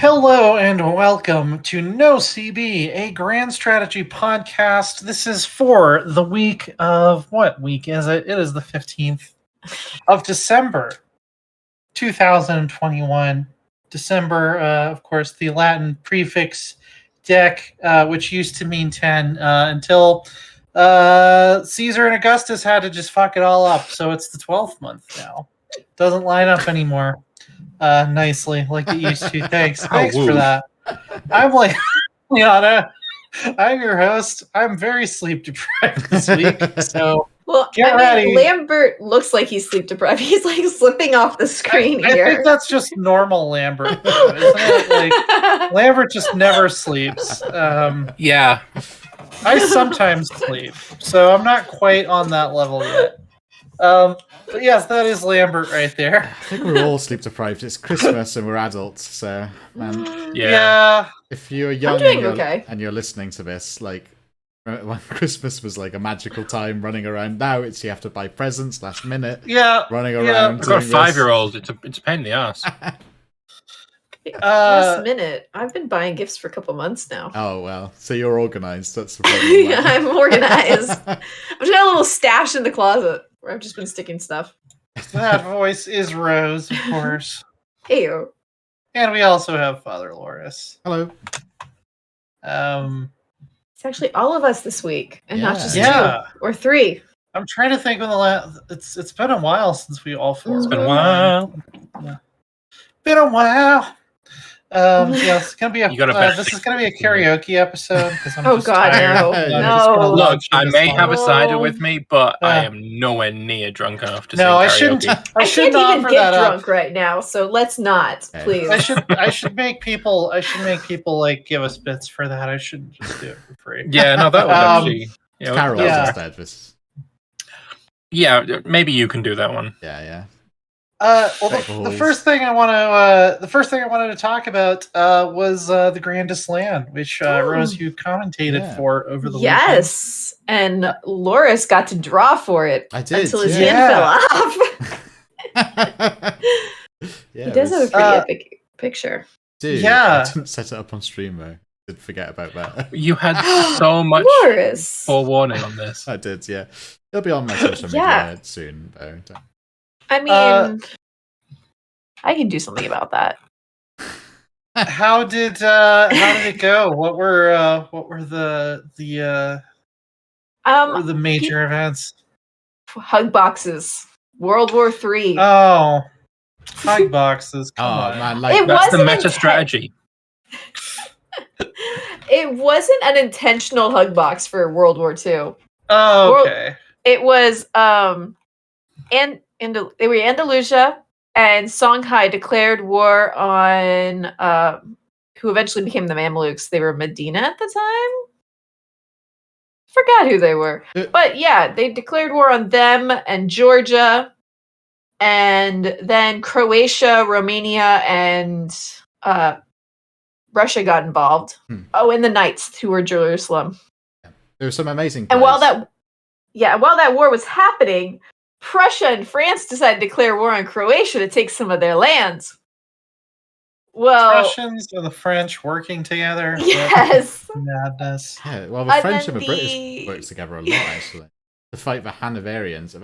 Hello and welcome to No CB, a grand strategy podcast. This is for the week of, what week is it? It is the 15th of December, 2021. December, of course, the Latin prefix dec, which used to mean 10, until Caesar and Augustus had to just fuck it all up. So it's the 12th month now. Doesn't line up anymore. Nicely, like it used to. Thanks for that. I'm like, Leana, I'm your host. I'm very sleep deprived this week, so get ready. Lambert looks like he's sleep deprived. He's like slipping off the screen here. I think that's just normal Lambert, though, isn't it? Like Lambert just never sleeps. Yeah, I sometimes sleep, so I'm not quite on that level yet. But yes, that is Lambert right there. I think we're all sleep deprived. It's Christmas and we're adults, so yeah. If you're young and you're listening to this, like when Christmas was like a magical time running around, now it's you have to buy presents last minute. Yeah, running around. I've got a 5-year-old. It's a pain in the ass. Last minute. I've been buying gifts for a couple months now. Oh well, so you're organized. That's the problem. Yeah, I'm organized. I've just got a little stash in the closet where I've just been sticking stuff. That voice is Rose, of course. Heyo. And we also have Father Loris. Hello. It's actually all of us this week, and not just 2 or 3. I'm trying to think when the last. It's been a while since we all 4. It's been a while. Been a while. Yeah, it's gonna be a. This is gonna be a karaoke episode. Oh God, no! Look, I may have a cider with me, but I am nowhere near drunk enough to sing karaoke. I shouldn't. I can't even get drunk right now, so let's not, please. I should make people. Like give us bits for that. I shouldn't just do it for free. Yeah, no, that would actually. Carol instead. Yeah, maybe you can do that one. Yeah. The first thing I wanted to talk about was the Grandest Land, which Rose, you commentated for over the weekend. Yes, and Loris got to draw for it. I did until his hand fell off. He does have a pretty epic picture. Dude, I didn't set it up on stream though. Did forget about that. You had so much forewarning on this. I did, yeah. It'll be on my social media soon though. I mean, I can do something about that. How did it go? What were the major events? Hug boxes, World War III. Oh, hug boxes. Come on. Man, that's the meta strategy. It wasn't an intentional hug box for World War II. Oh, okay. It was they were in Andalusia, and Songhai declared war on who eventually became the Mamluks. They were Medina at the time. Forgot who they were, but yeah, they declared war on them and Georgia, and then Croatia, Romania, and Russia got involved. Oh, and the Knights, who were Jerusalem. There were some amazing. And while that war was happening, Prussia and France decided to declare war on Croatia to take some of their lands. Well, Prussians and the French working together. Yes. Madness. Yeah, well, the French and the British worked together a lot, actually. To fight the Hanoverians.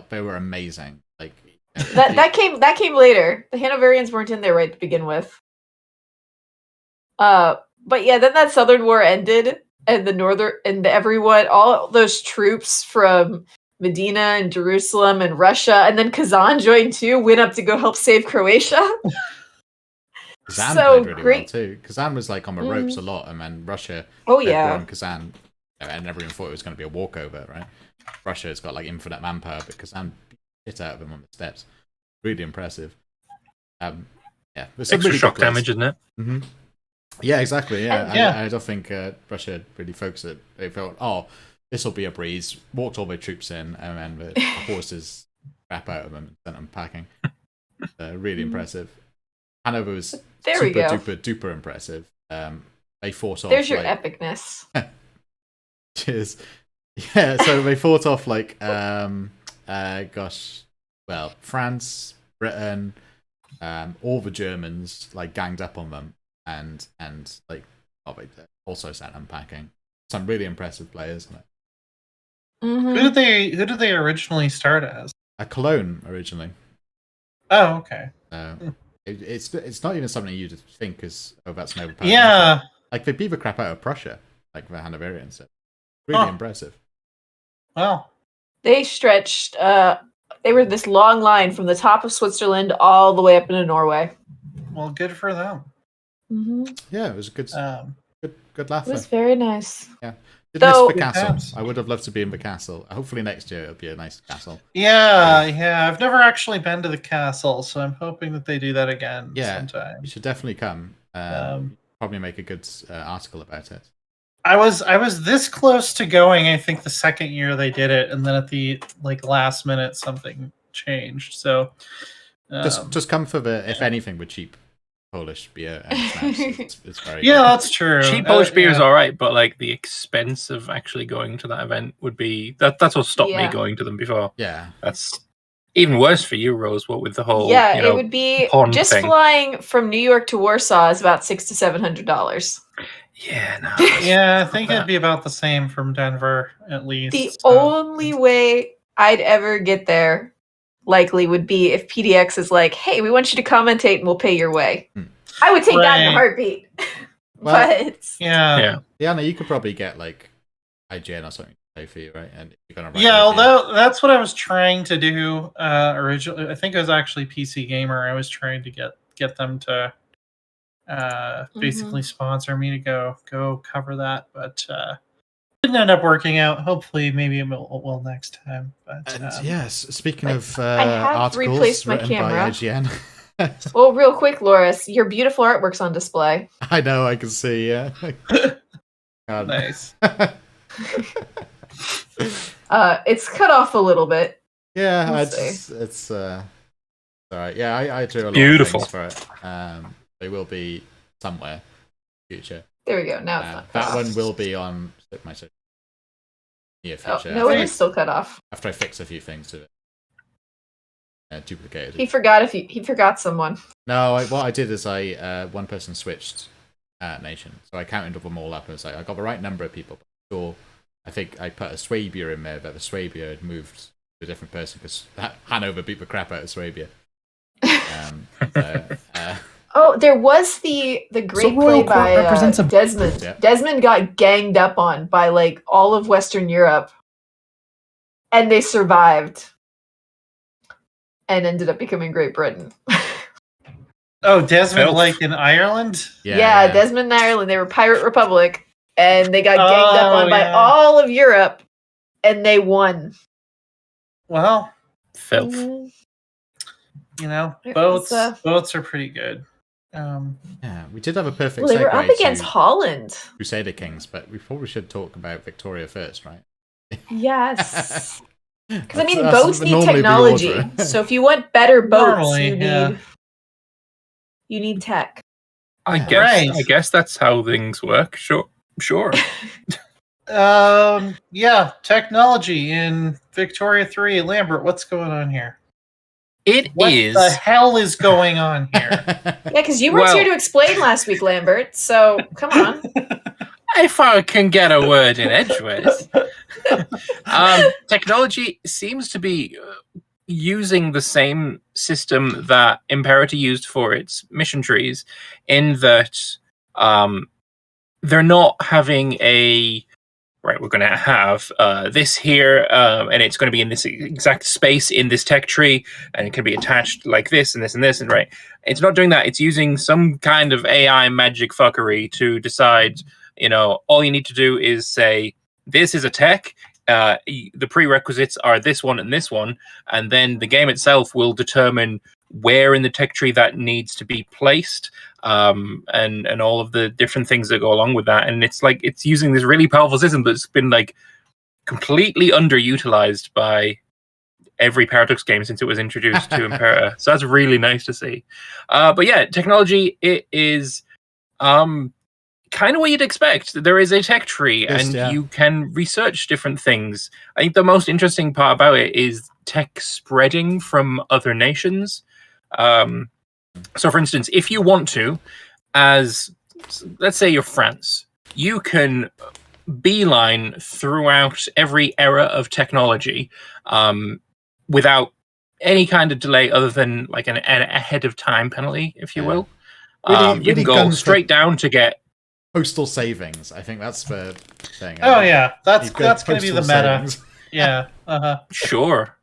They were amazing. Like that came later. The Hanoverians weren't in there right to begin with. But yeah, then that Southern War ended, and all those troops from Medina and Jerusalem and Russia, and then Kazan joined too, went up to go help save Croatia. Kazan played really well too. Kazan was like on the ropes a lot, and then Russia on Kazan, and everyone thought it was going to be a walkover, right? Russia's got like infinite manpower, but Kazan beat it out of him on the steps. Really impressive. Extra really shock damage, isn't it? Mm-hmm. Yeah, exactly. Yeah, I don't think Russia really focused it. They felt, this will be a breeze. Walked all their troops in, and then the horses crap out of them and sent them packing. Really impressive. Hanover was super duper impressive. They fought off. There's your epicness. Cheers. Yeah, so they fought off France, Britain, all the Germans like ganged up on them and like also sent them packing. Some really impressive players on it. Mm-hmm. Who did they originally start as? A Cologne originally. Oh, okay. It's not even something you'd think is that's an overpowered. Yeah. Like they beat the crap out of Prussia, like the Hanoverians. Really impressive. Well, they stretched. They were this long line from the top of Switzerland all the way up into Norway. Well, good for them. Mm-hmm. Yeah, it was a good laugh. It was very nice. Yeah. Did miss the castle. I would have loved to be in the castle. Hopefully next year it'll be a nice castle. Yeah. I've never actually been to the castle, so I'm hoping that they do that again sometime. You should definitely come. Probably make a good article about it. I was this close to going, I think, the second year they did it, and then at the last minute something changed. So just come for the if anything with cheap Polish beer and snacks. It's very good. That's true. Cheap Polish beer is all right, but like the expense of actually going to that event would be that's what stopped me going to them before. Yeah, that's even worse for you, Rose. What with the whole it would be just thing. Flying from New York to Warsaw is about $600 to $700. Yeah, no. Yeah, I think it'd be about the same from Denver at least. The only way I'd ever get there likely would be if PDX is like, hey, we want you to commentate and we'll pay your way. I would take that in a heartbeat. Well, but yeah, you could probably get like IGN or something to pay for you, right? And you're gonna although that's what I was trying to do originally. I think it was actually PC Gamer. I was trying to get them to basically sponsor me to go cover that, but didn't end up working out. Hopefully, maybe it will next time. But yes, speaking of I have articles replaced my written camera. by IGN. Well, real quick, Loris, your beautiful artwork's on display. I know, I can see. Yeah. Nice. It's cut off a little bit. Yeah, it's all right. Yeah, I drew a lot beautiful of things for it. They will be somewhere in the future. There we go. Now it's not cut that off. one will be on my near future. No, it is still cut off. After I fix a few things to it. Duplicated. He forgot someone. No, what I did is one person switched nation, so I counted them all up and was like, I got the right number of people. So I think I put a Swabia in there, but the Swabia had moved to a different person because Hanover beat the crap out of Swabia. There was the great play by Desmond. Yeah. Desmond got ganged up on by like all of Western Europe, and they survived. And ended up becoming Great Britain. Oh, Desmond, like in Ireland? Yeah, Desmond in Ireland. They were Pirate Republic, and they got ganged up on by all of Europe, and they won. Well, filth. Boats are pretty good. Yeah, we did have a perfect. Well, they were up against Holland, Crusader Kings, but we probably should talk about Victoria first, right? Yes. Because boats need technology. So if you want better boats, you need tech. I guess that's how things work. Sure. Technology in Victoria 3. Lambert, what's going on here? What the hell is going on here? Yeah, because you weren't here to explain last week, Lambert. So come on. If I can get a word in edgeways. Technology seems to be using the same system that Imperator used for its mission trees, in that they're not having we're going to have this here, and it's going to be in this exact space in this tech tree, and it can be attached like this and this and this, and right. It's not doing that. It's using some kind of AI magic fuckery to decide, all you need to do is say, this is a tech, the prerequisites are this one, and then the game itself will determine where in the tech tree that needs to be placed, and all of the different things that go along with that. And it's like it's using this really powerful system that's been like completely underutilized by every Paradox game since it was introduced to Imperator. So that's really nice to see. But yeah, technology, it is kind of what you'd expect. There is a tech tree, you can research different things. I think the most interesting part about it is tech spreading from other nations. So, for instance, if you want to, as let's say you're France, you can beeline throughout every era of technology without any kind of delay other than like an ahead of time penalty, if you will. You can go straight down to get postal savings. I think that's the thing. Oh yeah, that's going to be the meta. Yeah. Sure.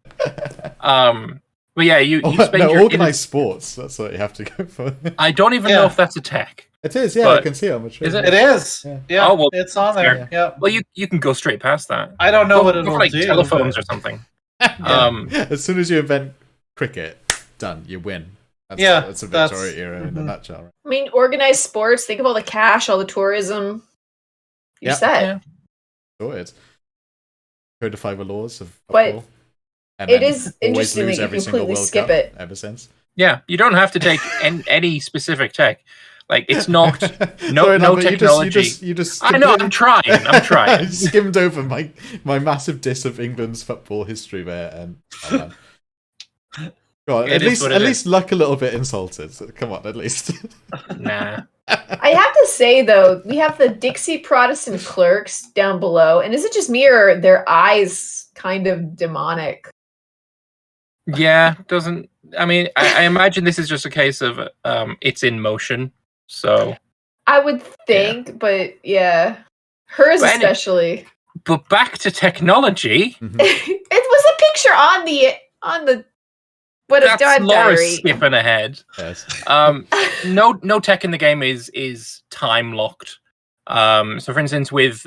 But yeah, you spend your organized sports. That's what you have to go for. I don't even know if that's a tech. It is, yeah. I can see it on the tree. Is it? It is. Yeah. Oh, well, it's on there. Yeah. Well, you can go straight past that. I don't know what it'll like do. Telephones or something. As soon as you invent cricket, done. You win. That's a Victoria era in a nutshell. Right? I mean, organized sports. Think of all the cash, all the tourism. You're set. Yeah. Sorted. Codify the laws of football. But it is interesting that you completely skip it ever since. Yeah, you don't have to take any specific tech. Like it's no technology. You just I know. I'm trying. I skimmed over my massive diss of England's football history there, and God, at least look a little bit insulted. So come on, at least. Nah. I have to say though, we have the Dixie Protestant clerks down below, and is it just me or their eyes kind of demonic? Yeah, doesn't. I mean, I imagine this is just a case of it's in motion. So I would think, but yeah, hers especially. But back to technology. It was a picture on the. But that's Laura's skipping ahead. Yes. No tech in the game is time locked. So, for instance, with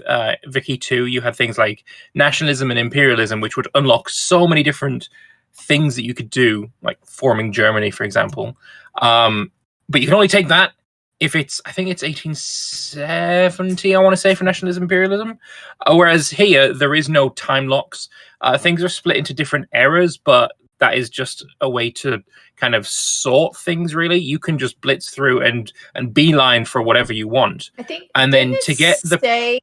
Vicky 2, you had things like nationalism and imperialism, which would unlock so many different things that you could do, like forming Germany, for example. But you can only take that if I think it's 1870, I want to say, for nationalism imperialism. Whereas here, there is no time locks. Things are split into different eras, but that is just a way to kind of sort things, really. You can just blitz through and beeline for whatever you want. I think, and then to get say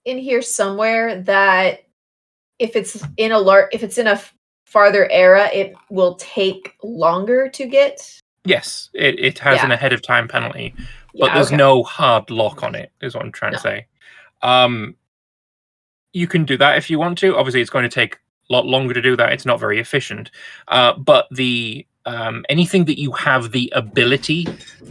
in here somewhere that if it's in a farther era, it will take longer to get. Yes, it has an ahead of time penalty, but there's no hard lock on it, is what I'm trying to say. You can do that if you want to. Obviously, it's going to take a lot longer to do that. It's not very efficient. But the anything that you have the ability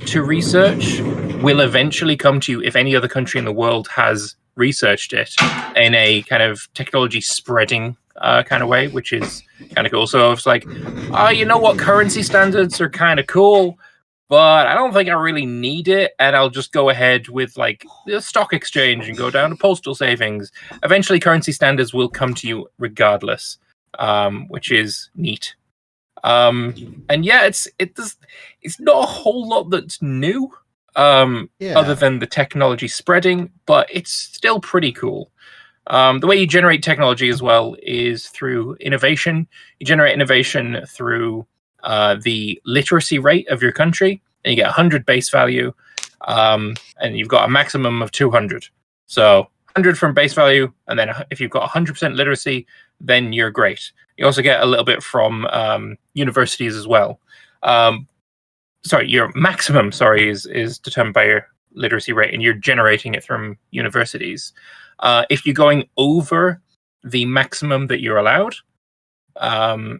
to research will eventually come to you if any other country in the world has researched it in a kind of technology spreading kind of way, which is kind of cool. So it's like, you know what, currency standards are kind of cool, but I don't think I really need it, and I'll just go ahead with like the stock exchange and go down to postal savings. Eventually, currency standards will come to you regardless, which is neat. And yeah, it's not a whole lot that's new, other than the technology spreading, but it's still pretty cool. The way you generate technology as well is through innovation. You generate innovation through the literacy rate of your country, and you get 100 base value, and you've got a maximum of 200. So 100 from base value, and then if you've got 100% literacy, then you're great. You also get a little bit from universities as well. Your maximum, is determined by your literacy rate, and you're generating it from universities. If you're going over the maximum that you're allowed,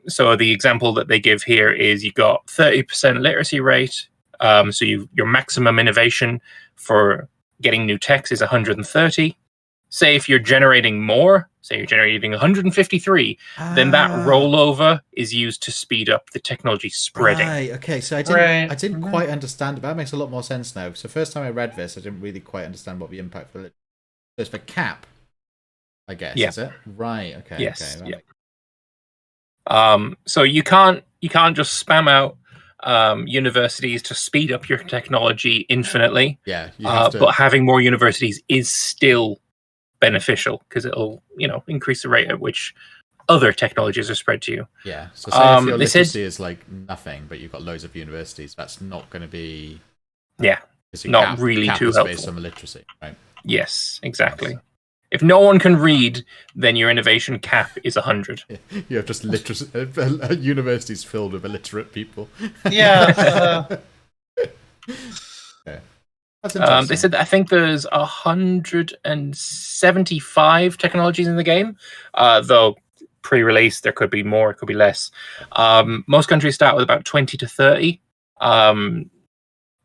so the example that they give here is you got 30% literacy rate. So your maximum innovation for getting new techs is 130. Say if you're generating more, say you're generating 153, then that rollover is used to speed up the technology spreading. Right. Okay. So I didn't quite understand. But that makes a lot more sense now. So first time I read this, I didn't really quite understand what the impact for it. So it's for cap, I guess. Yeah. Is it? Right. Okay. Yes. Okay, yeah. So you can't just spam out universities to speed up your technology infinitely. Yeah. You have to... But having more universities is still beneficial because it'll, increase the rate at which other technologies are spread to you. Yeah. So say if your literacy is like nothing, but you've got loads of universities, that's not going to be. Yeah. Not really cap too is helpful. Based on the literacy, right? Yes, exactly. If no one can read, then your innovation cap is 100. You have just universities filled with illiterate people. Yeah. Yeah. That's interesting. They said that I think there's 175 technologies in the game, though pre-release there could be more, it could be less. Most countries start with about 20 to 30,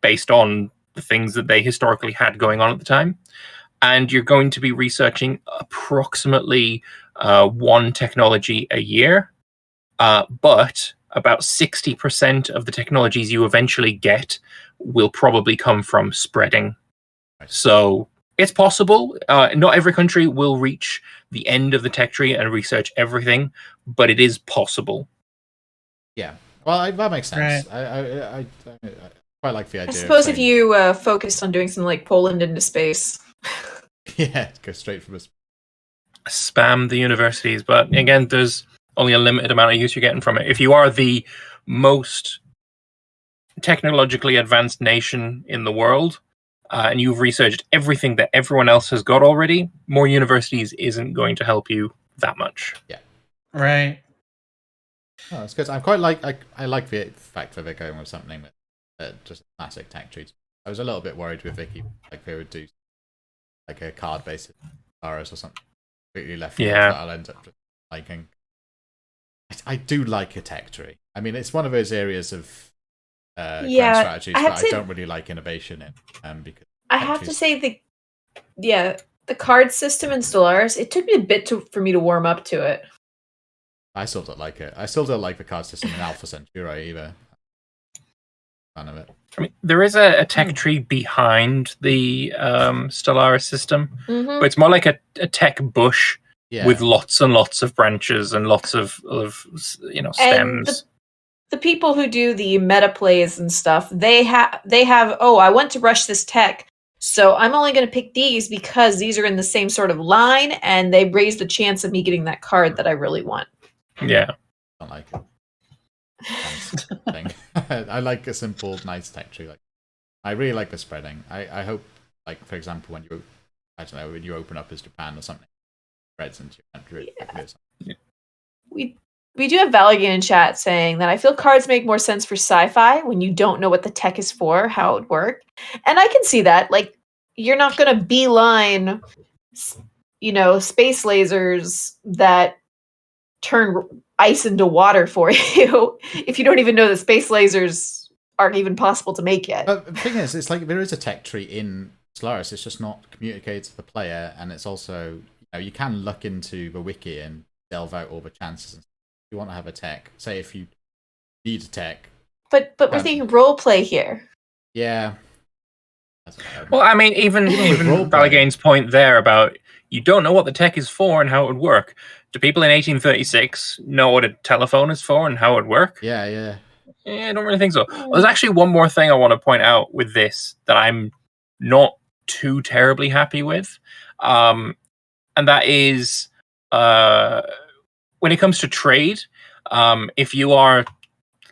based on the things that they historically had going on at the time. And you're going to be researching approximately one technology a year, but about 60% of the technologies you eventually get will probably come from spreading. So it's possible. Not every country will reach the end of the tech tree and research everything, but it is possible. Yeah, well, that makes sense. Right. I quite like the idea. I suppose if you focused on doing something like Poland into space. Yeah, go straight from us. Spam the universities, but again, there's only a limited amount of use you're getting from it. If you are the most technologically advanced nation in the world, and you've researched everything that everyone else has got already, more universities isn't going to help you that much. Yeah. Right. Oh, that's good. I'm quite like I like the fact that they're going with something that just classic tech trees. I was a little bit worried with Vicky, like they would do like a card based Stellaris or something completely left field that I'll end up just liking. I do like a tech tree. I mean, it's one of those areas of grand strategies that I don't really like innovation in. Because I have to say the card system in Stellaris, it took me a bit for me to warm up to it. I still don't like it. I still don't like the card system in Alpha Centauri either. Fan of it. I mean, there is a tech tree behind the Stellaris system, but it's more like a tech bush with lots and lots of branches and lots of stems. And the people who do the meta plays and stuff, they have I want to rush this tech, so I'm only going to pick these because these are in the same sort of line, and they raise the chance of me getting that card that I really want. Yeah, I don't like it. Thing. I like a simple, nice tech tree. Like, I really like the spreading. I hope, like for example, when you open up as Japan or something, spreads into your country. Yeah. We do have Valigan in chat saying that I feel cards make more sense for sci-fi when you don't know what the tech is for, how it would work, and I can see that. Like, you're not going to beeline, space lasers that turn ice into water for you if you don't even know that space lasers aren't even possible to make yet. But the thing is, it's like there is a tech tree in Stellaris. It's just not communicated to the player, and it's also you can look into the wiki and delve out all the chances. And if you want to have a tech, say if you need a tech, but we're thinking role play here. Yeah. Well, I mean, even Balagain's point there about you don't know what the tech is for and how it would work. Do people in 1836 know what a telephone is for and how it would work? Yeah. I don't really think so. Well, there's actually one more thing I want to point out with this that I'm not too terribly happy with. And that is when it comes to trade, if you are,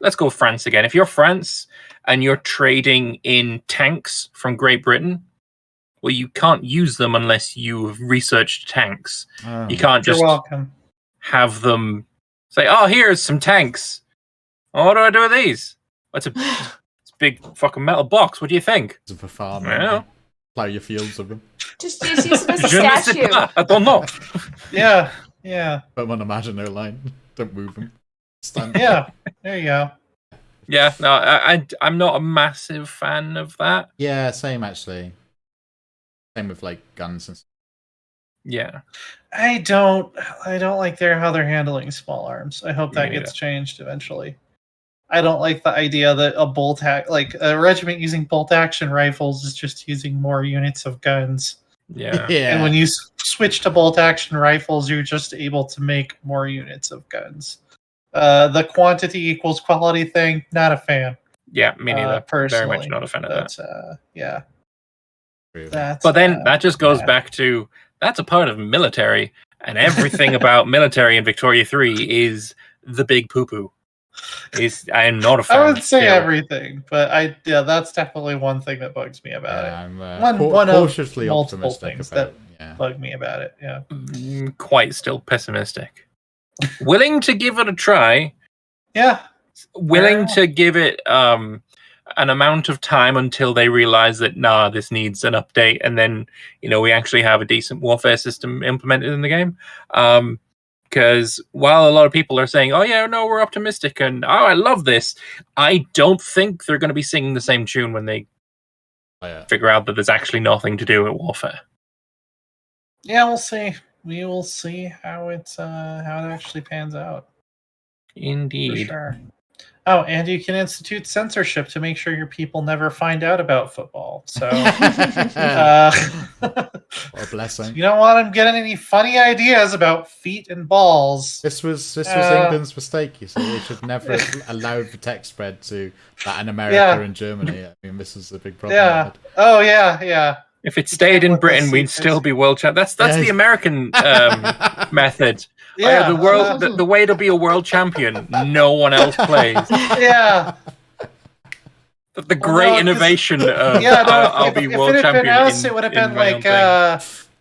let's go France again. If you're France and you're trading in tanks from Great Britain, well, you can't use them unless you've researched tanks. You can't just have them say, "Oh, here's some tanks. Oh, what do I do with these? It's a big fucking metal box. What do you think?" It's a farm. Yeah. Plow your fields of them. Just use them as a statue. I don't know. Yeah. Put them on a Maginot Line. Don't move them. Stand. Yeah, there you go. Yeah, no, I'm not a massive fan of that. Yeah, same actually. Same with like guns and stuff. Yeah. I don't like how they're handling small arms. I hope that gets changed eventually. I don't like the idea that a regiment using bolt action rifles is just using more units of guns. Yeah. And when you switch to bolt action rifles, you're just able to make more units of guns. The quantity equals quality thing, not a fan. Yeah, me neither. Personally, very much not a fan of that. Yeah. But then that just goes back to that's a part of military, and everything about military in Victoria 3 is the big poo-poo. I am not a fan. I would say still. everything, but that's definitely one thing that bugs me about it. I'm One cautiously of multiple optimistic things about that bug me about it. Yeah, Quite still pessimistic. Willing to give it a try. Yeah. Willing to give it an amount of time until they realize that this needs an update, and then we actually have a decent warfare system implemented in the game. Because while a lot of people are saying, "Oh yeah, no, we're optimistic," and "Oh, I love this," I don't think they're going to be singing the same tune when they figure out that there's actually nothing to do with warfare. Yeah, we'll see. We will see how it actually pans out. Indeed. For sure. Oh, and you can institute censorship to make sure your people never find out about football. So, what a blessing! You don't want them getting any funny ideas about feet and balls. This was England's mistake. You see, they should never have allowed the tech spread to Latin America and Germany. I mean, this is a big problem. Yeah. Oh yeah. If it stayed in Britain, we'd still be world champ. That's the American method. Yeah, the way to be a world champion, no one else plays. Yeah. The great innovation of I'll be world champion. Us, it would have been like,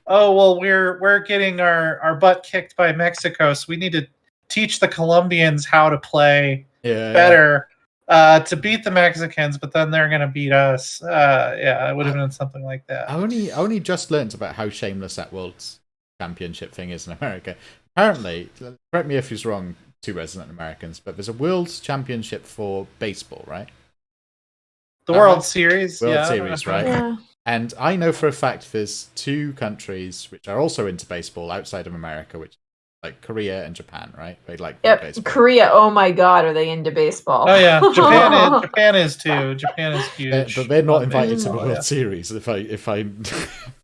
we're getting our butt kicked by Mexico, so we need to teach the Colombians how to play better to beat the Mexicans, but then they're going to beat us. It would have been something like that. I only just learned about how shameless that World Championship thing is in America. Apparently, correct me if he's wrong, two resident Americans, but there's a World Championship for baseball, right? The World Series. World Series, right? Yeah. And I know for a fact there's two countries which are also into baseball outside of America, which like Korea and Japan, right? They like baseball. Korea, oh my god, are they into baseball? Oh yeah, Japan is too. Japan is huge. But they're not invited to the World Series, if I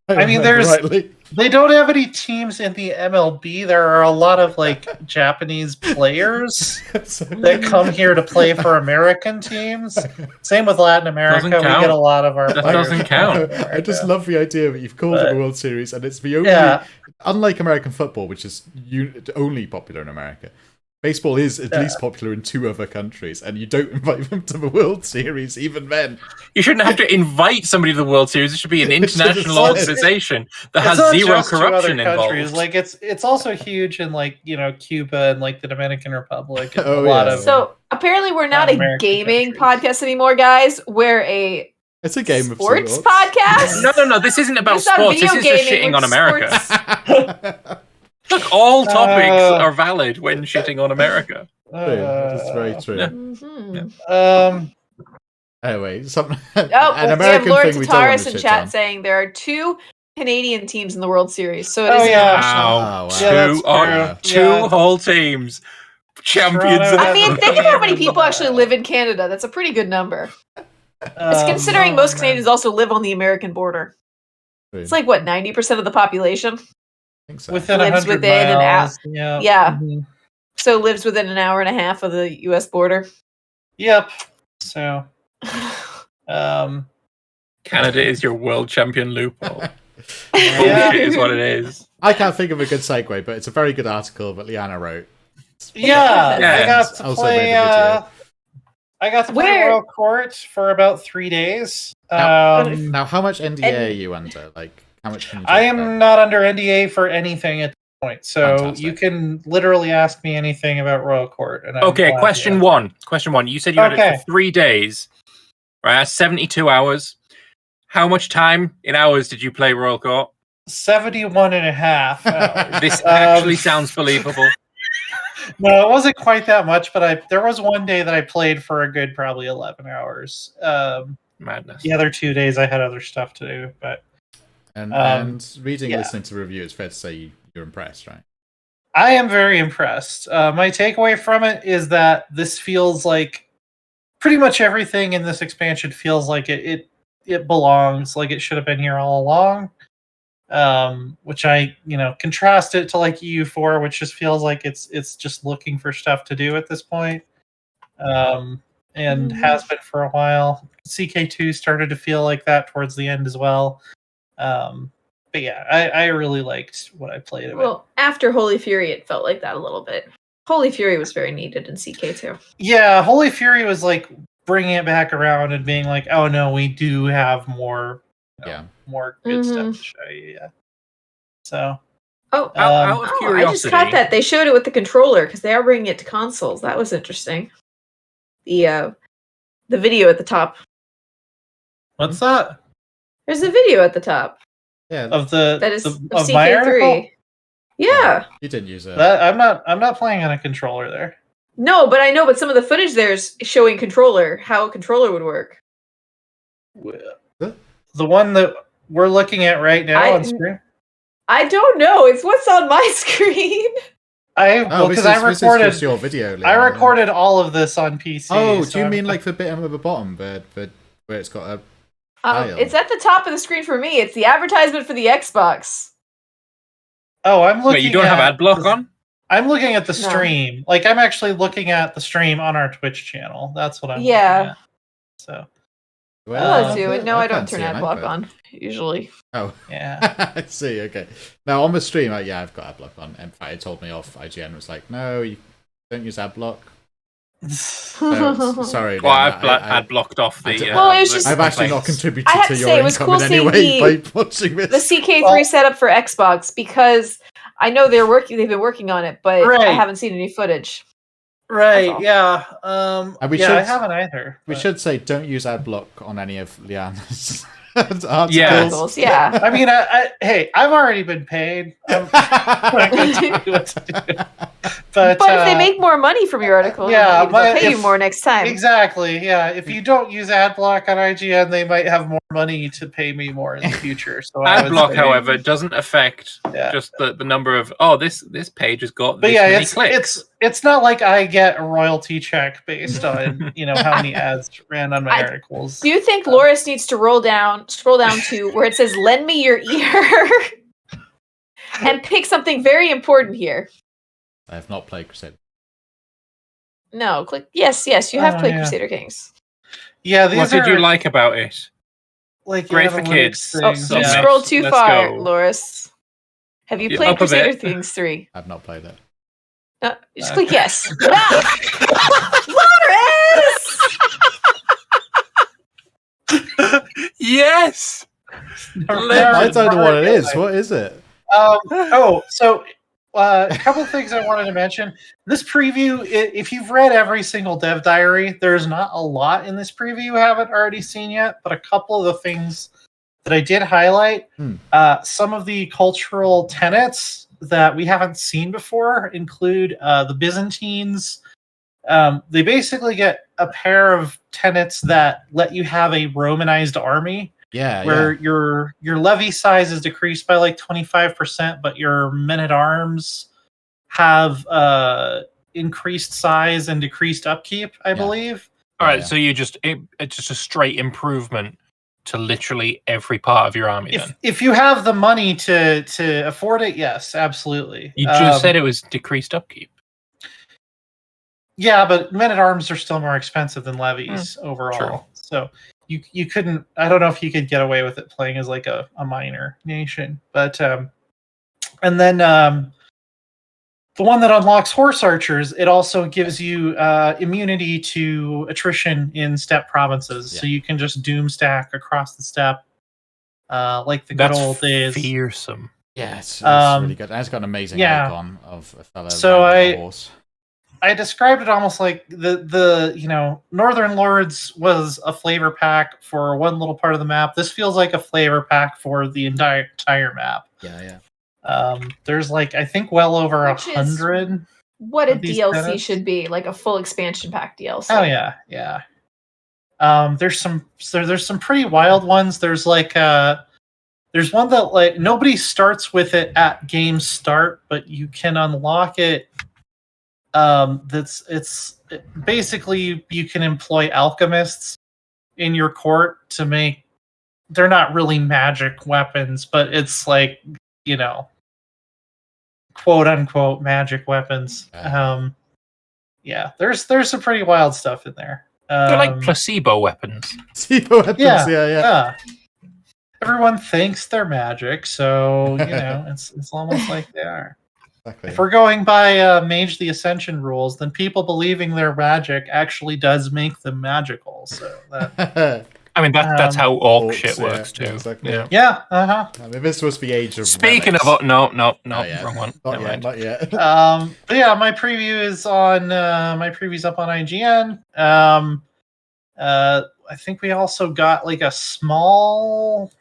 I mean, they don't have any teams in the MLB. There are a lot of like Japanese players that come here to play for American teams. Same with Latin America. We get a lot of our. That doesn't count. I just love the idea that you've called it a World Series, and it's the only. Unlike American football, which is only popular in America, baseball is at least popular in two other countries, and you don't invite them to the World Series even then. You shouldn't have to invite somebody to the World Series. It should be an international organization that has zero corruption involved. Like it's also huge in like Cuba and like the Dominican Republic. And so apparently we're not a gaming podcast anymore, guys. We're it's a game sports of podcast. No. This isn't about sports. This is just shitting on America. Look, all topics are valid when shitting on America. That's very true. Yeah. Mm-hmm. Anyway, an American we have Lord Tataris in chat saying there are two Canadian teams in the World Series. So it is wow. Two whole teams. Champions. I mean, think of how many people actually live in Canada. That's a pretty good number. It's considering most Canadians also live on the American border. It's like, what, 90% of the population? I think so. Within lives 100 within miles. an hour. Yeah. Mm-hmm. So lives within an hour and a half of the U.S. border. Yep. So, Canada is your world champion loophole. Bullshit is what it is. I can't think of a good segue, but it's a very good article that Leana wrote. Yeah. I got to play. I got to play Royal Court for about 3 days. Now, how much NDA are you under? Like, how much? Can you I am not under NDA for anything at this point, so fantastic. You can literally ask me anything about Royal Court. And okay, question one. You said you had it for 3 days, right? 72 hours. How much time in hours did you play Royal Court? 71 and a half hours. This actually sounds believable. No, it wasn't quite that much, but there was one day that I played for a good probably 11 hours. Madness. The other 2 days I had other stuff to do, but and reading, listening to reviews, it's fair to say you're impressed, right? I am very impressed. My takeaway from it is that this feels like pretty much everything in this expansion feels like it belongs, like it should have been here all along. Which I, contrast it to like EU4, which just feels like it's just looking for stuff to do at this point. And has been for a while. CK2 started to feel like that towards the end as well. But yeah, I really liked what I played of it. Well, after Holy Fury, it felt like that a little bit. Holy Fury was very needed in CK2. Yeah, Holy Fury was like bringing it back around and being like, oh no, we do have more, more good stuff to show you. Yeah. So. Oh, out of curiosity, I just caught that they showed it with the controller because they are bringing it to consoles. That was interesting. The video at the top. What's that? There's a video at the top. Yeah, of CK3. My article? Yeah. You didn't use it. I'm not playing on a controller there. No, but I know. But some of the footage there is showing how a controller would work. The one that we're looking at right now on screen. I don't know. It's what's on my screen. Because I recorded your video. Leana, I recorded all of this on PC. Oh, do you mean like the bit on the bottom, where it's got a? It's at the top of the screen for me. It's the advertisement for the Xbox. Oh, I'm looking. Wait, you don't have ad block on? I'm looking at the stream. Like I'm actually looking at the stream on our Twitch channel. That's what I'm looking at. So. Well, I don't turn ad block on usually. Oh, yeah. I see. Okay. Now on the stream, I've got ad block on. In fact, it told me off. IGN was like, "No, you don't use ad block." So, sorry. Well, I've ad blocked off the. I've actually not contributed to your income in any way by watching this. The CK3 setup for Xbox because I know they've been working on it, but I haven't seen any footage. Right, yeah. I haven't either. We should say don't use ad block on any of Leana's articles. Yeah. I mean, hey, I've already been paid. I'm not going to tell you what to do. But if they make more money from your article, they'll pay you more next time. Exactly, yeah. If you don't use ad block on IGN, they might have more money to pay me more in the future. So ad block, however, doesn't affect just the number of this page has got. But many clicks. It's not like I get a royalty check based on how many ads ran on my articles. Do you think Loris needs to scroll down to where it says "Lend me your ear" and pick something very important here? I have not played Crusader. No, click yes. You have played Crusader Kings. Yeah, what did you like about it? Like great for kids. You scrolled too far, Loris. Have you played Crusader Kings 3? I've not played it. No, just click yes. Loris! Yes. I don't know what it is. What is it? So a couple of things I wanted to mention. This preview, if you've read every single dev diary, there's not a lot in this preview you haven't already seen yet, but a couple of the things that I did highlight, some of the cultural tenets that we haven't seen before include the Byzantines. They basically get a pair of tenets that let you have a Romanized army. Where your levy size is decreased by like 25%, but your men-at-arms have increased size and decreased upkeep, I believe. All right, so it's just a straight improvement to literally every part of your army. If you have the money to afford it, yes, absolutely. You just said it was decreased upkeep. Yeah, but men-at-arms are still more expensive than levies overall. True. So you couldn't. I don't know if you could get away with it playing as like a minor nation, but and then the one that unlocks horse archers, it also gives you immunity to attrition in steppe provinces, so you can just doom stack across the steppe like the good old days. Fearsome. Yeah, it's really good. And it's got an amazing icon of a fellow riding a horse. I described it almost like the Northern Lords was a flavor pack for one little part of the map. This feels like a flavor pack for the entire map. Yeah. There's like I think well over 100. What a DLC should be, like a full expansion pack DLC. Oh yeah. There's some pretty wild ones. There's like there's one that like nobody starts with it at game start, but you can unlock it. Basically you can employ alchemists in your court to make. They're not really magic weapons, but it's like quote unquote magic weapons. There's some pretty wild stuff in there. They're like placebo weapons. Yeah. Everyone thinks they're magic, so it's almost like they are. Exactly. If we're going by Mage the Ascension rules, then people believing they're magic actually does make them magical. So that. I mean, that's how orc orcs, shit works too. Yeah, exactly. Yeah. I mean, this was the age of. Speaking relics. of, no, yeah. wrong one. Not yet. But yeah, my preview is on. My preview's up on IGN. I think we also got like a small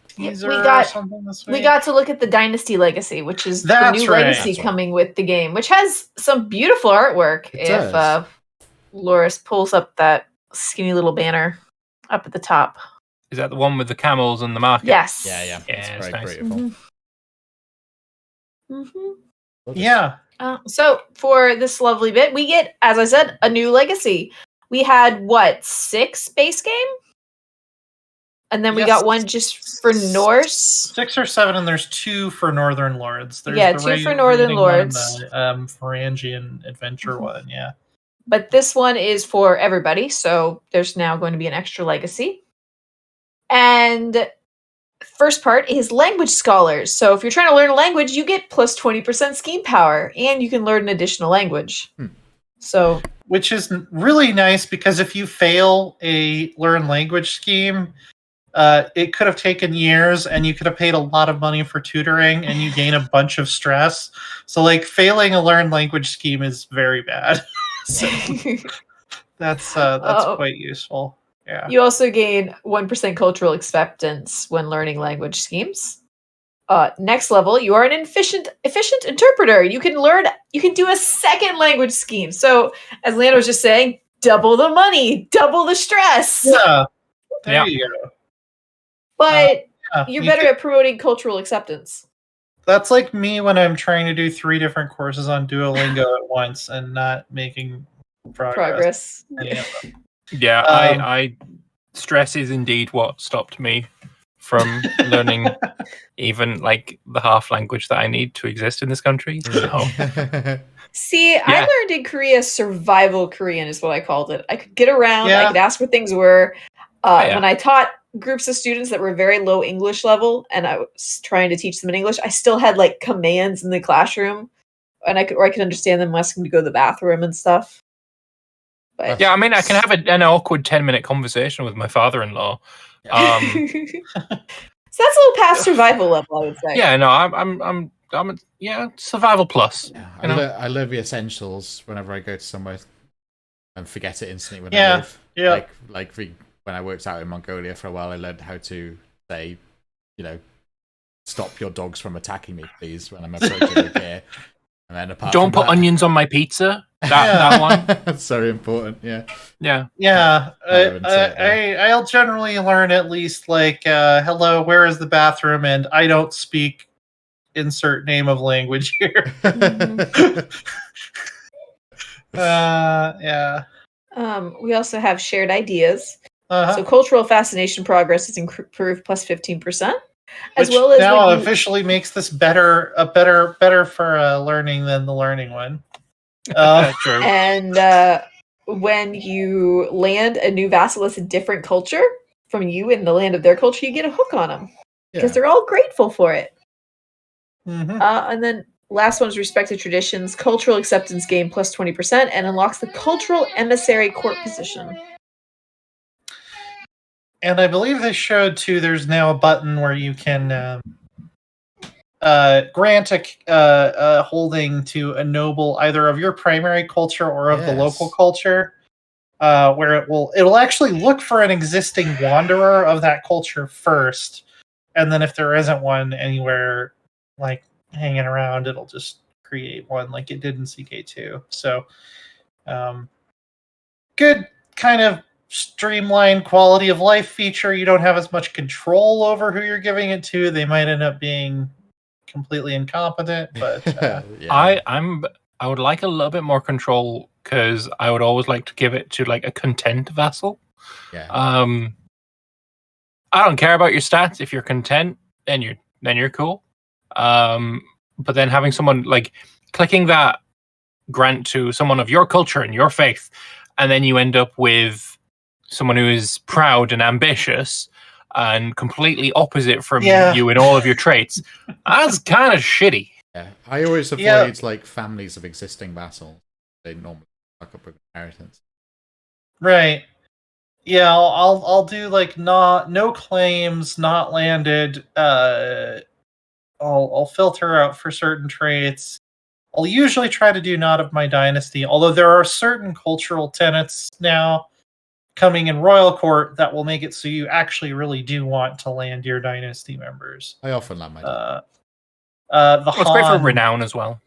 teaser or something this week. We got to look at the Dynasty Legacy, which is the new legacy coming with the game, which has some beautiful artwork. If Loris pulls up that skinny little banner up at the top. Is that the one with the camels and the market? Yes. Yeah. It's very nice. beautiful. Yeah. So for this lovely bit, we get, as I said, a new legacy. We had 6 base game? And then we got one just for Norse. 6 or 7, and there's 2 for Northern Lords. There's 2 for Northern Lords. And the Varangian Adventure one, yeah. But this one is for everybody, so there's now going to be an extra legacy. And first part is language scholars. So if you're trying to learn a language, you get plus 20% scheme power, and you can learn an additional language. So, which is really nice because if you fail a learn language scheme, it could have taken years, and you could have paid a lot of money for tutoring, and you gain a bunch of stress. So, like, failing a learn language scheme is very bad. So that's quite useful. Yeah. You also gain 1% cultural acceptance when learning language schemes. Next level, you are an efficient interpreter. You can do a second language scheme. So, as Leana was just saying, double the money, double the stress. Yeah. There you go. But you're better at promoting cultural acceptance. That's like me when I'm trying to do 3 different courses on Duolingo at once and not making progress. Yeah, I stress is indeed what stopped me from learning even like the half language that I need to exist in this country. So. See, I learned in Korea survival Korean is what I called it. I could get around, I could ask where things were. When I taught groups of students that were very low English level and I was trying to teach them in English, I still had like commands in the classroom and I could understand them asking me to go to the bathroom and stuff. But yeah, I mean, I can have an awkward 10-minute conversation with my father-in-law. So that's a little past survival level, I would say. Yeah, no, I'm survival plus. Yeah, I learn the essentials whenever I go to somewhere and forget it instantly when I leave. Yeah. Like when I worked out in Mongolia for a while, I learned how to say, stop your dogs from attacking me, please, when I'm approaching the gear. And then don't put onions on my pizza. That one. That's very important. Yeah. I'll generally learn at least like hello, where is the bathroom, and I don't speak insert name of language here. We also have shared ideas. So cultural fascination progress is improved plus 15%. As Which well as now officially makes this better for learning than the learning one. True. And when you land a new vassal that's a different culture from you in the land of their culture, you get a hook on them because they're all grateful for it. And then last one is respected traditions, cultural acceptance gain plus 20%, and unlocks the cultural emissary court position. And I believe they showed too. There's now a button where you can grant a holding to a noble, either of your primary culture or of the local culture, where it'll actually look for an existing wanderer of that culture first, and then if there isn't one anywhere like hanging around, it'll just create one like it did in CK2. So, good kind of streamlined quality of life feature. You don't have as much control over who you're giving it to. They might end up being completely incompetent, but I would like a little bit more control because I would always like to give it to like a content vassal. I don't care about your stats. If you're content, then you're cool. But then having someone like clicking that grant to someone of your culture and your faith, and then you end up with someone who is proud and ambitious and completely opposite from you in all of your traits. That's kind of shitty. Yeah, I always avoid like families of existing vassals. They normally fuck up with inheritance. Right. Yeah, I'll do like no claims, not landed. I'll filter out for certain traits. I'll usually try to do not of my dynasty, although there are certain cultural tenets now coming in royal court that will make it so you actually really do want to land your dynasty members. I often land my dynasty. It's great for renown as well.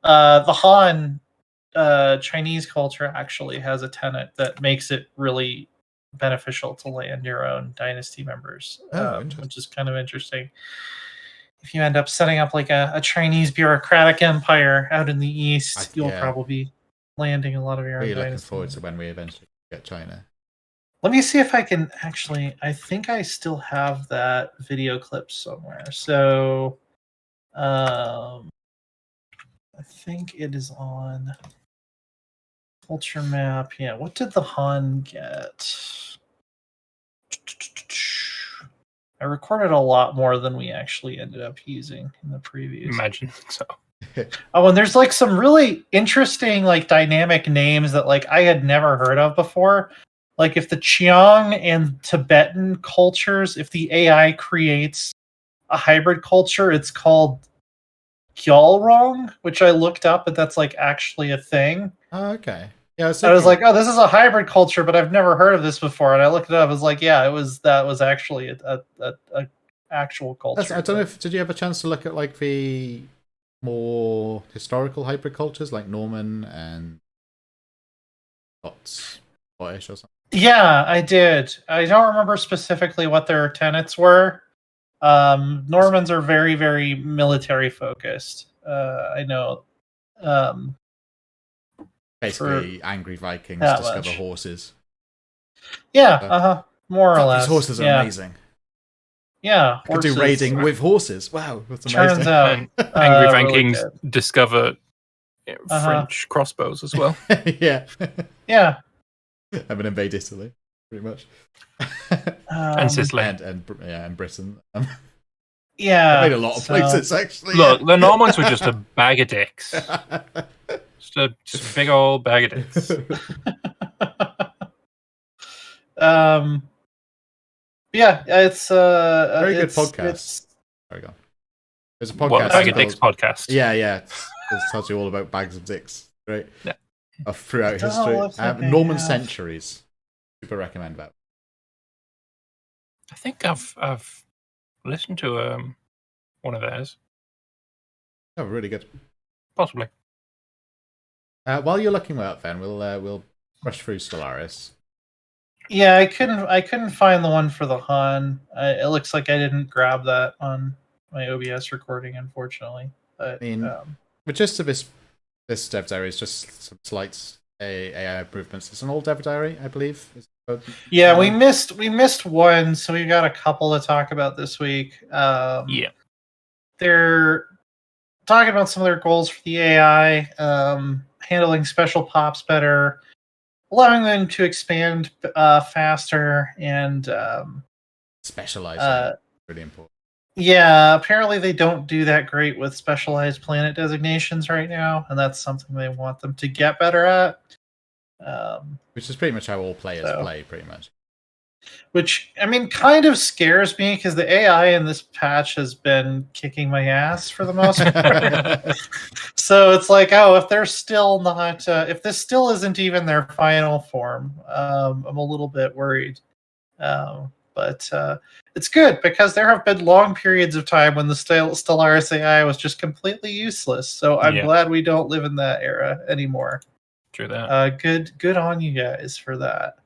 The Han Chinese culture actually has a tenet that makes it really beneficial to land your own dynasty members, which is kind of interesting. If you end up setting up like a Chinese bureaucratic empire out in the east, you'll probably be landing a lot of your own dynasty. Looking forward to when we eventually get China. Let me see if I can actually. I think I still have that video clip somewhere. So, I think it is on culture map. Yeah, what did the Han get? I recorded a lot more than we actually ended up using in the previews. Imagine so. Oh, and there's like some really interesting like dynamic names that like I had never heard of before. Like if the Qiang and Tibetan cultures, if the AI creates a hybrid culture, it's called Gyalrong, which I looked up, but that's like actually a thing. Oh, okay. Yeah, I was like, oh, this is a hybrid culture, but I've never heard of this before. And I looked it up. I was like, yeah, that was actually a actual culture. I don't know if did you have a chance to look at like the more historical hybrid cultures like Norman and Scottish or something? Yeah, I did. I don't remember specifically what their tenets were. Normans are very, very military focused. I know. Basically, angry Vikings discover horses. Yeah, more or less. These horses are amazing. Yeah, I could do raiding with horses. Wow, that's amazing. Turns out, angry Vikings discover French crossbows as well. Yeah. Have and invade Italy, pretty much. And Sicily. And Britain. Yeah. I made a lot of places, actually. Look, the Normans were just a bag of dicks. Just a big old bag of dicks. Yeah, it's a very good podcast. There we go. There's a podcast. What, Bag of Dicks podcast? Yeah. It tells you all about bags of dicks. Great. Yeah. Throughout history. Norman Centuries. Super recommend that. I think I've listened to one of theirs. Oh, really good. Possibly. While you're looking that up, then we'll brush through Stellaris. Yeah, I couldn't find the one for the Han. It looks like I didn't grab that on my OBS recording, unfortunately. But, the gist of this dev diary is just some slight AI improvements. It's an old dev diary, I believe. Yeah, we missed one, so we've got a couple to talk about this week. Yeah, they're talking about some of their goals for the AI, handling special pops better, allowing them to expand faster, and specializing. Really important. Yeah, apparently they don't do that great with specialized planet designations right now, and that's something they want them to get better at. Which is pretty much how all players play, pretty much. Which, I mean, kind of scares me, because the AI in this patch has been kicking my ass for the most part. So it's like, oh, if they're still not, if this still isn't even their final form, I'm a little bit worried. But it's good, because there have been long periods of time when the Stellaris AI was just completely useless. So I'm glad we don't live in that era anymore. True that. Good on you guys for that.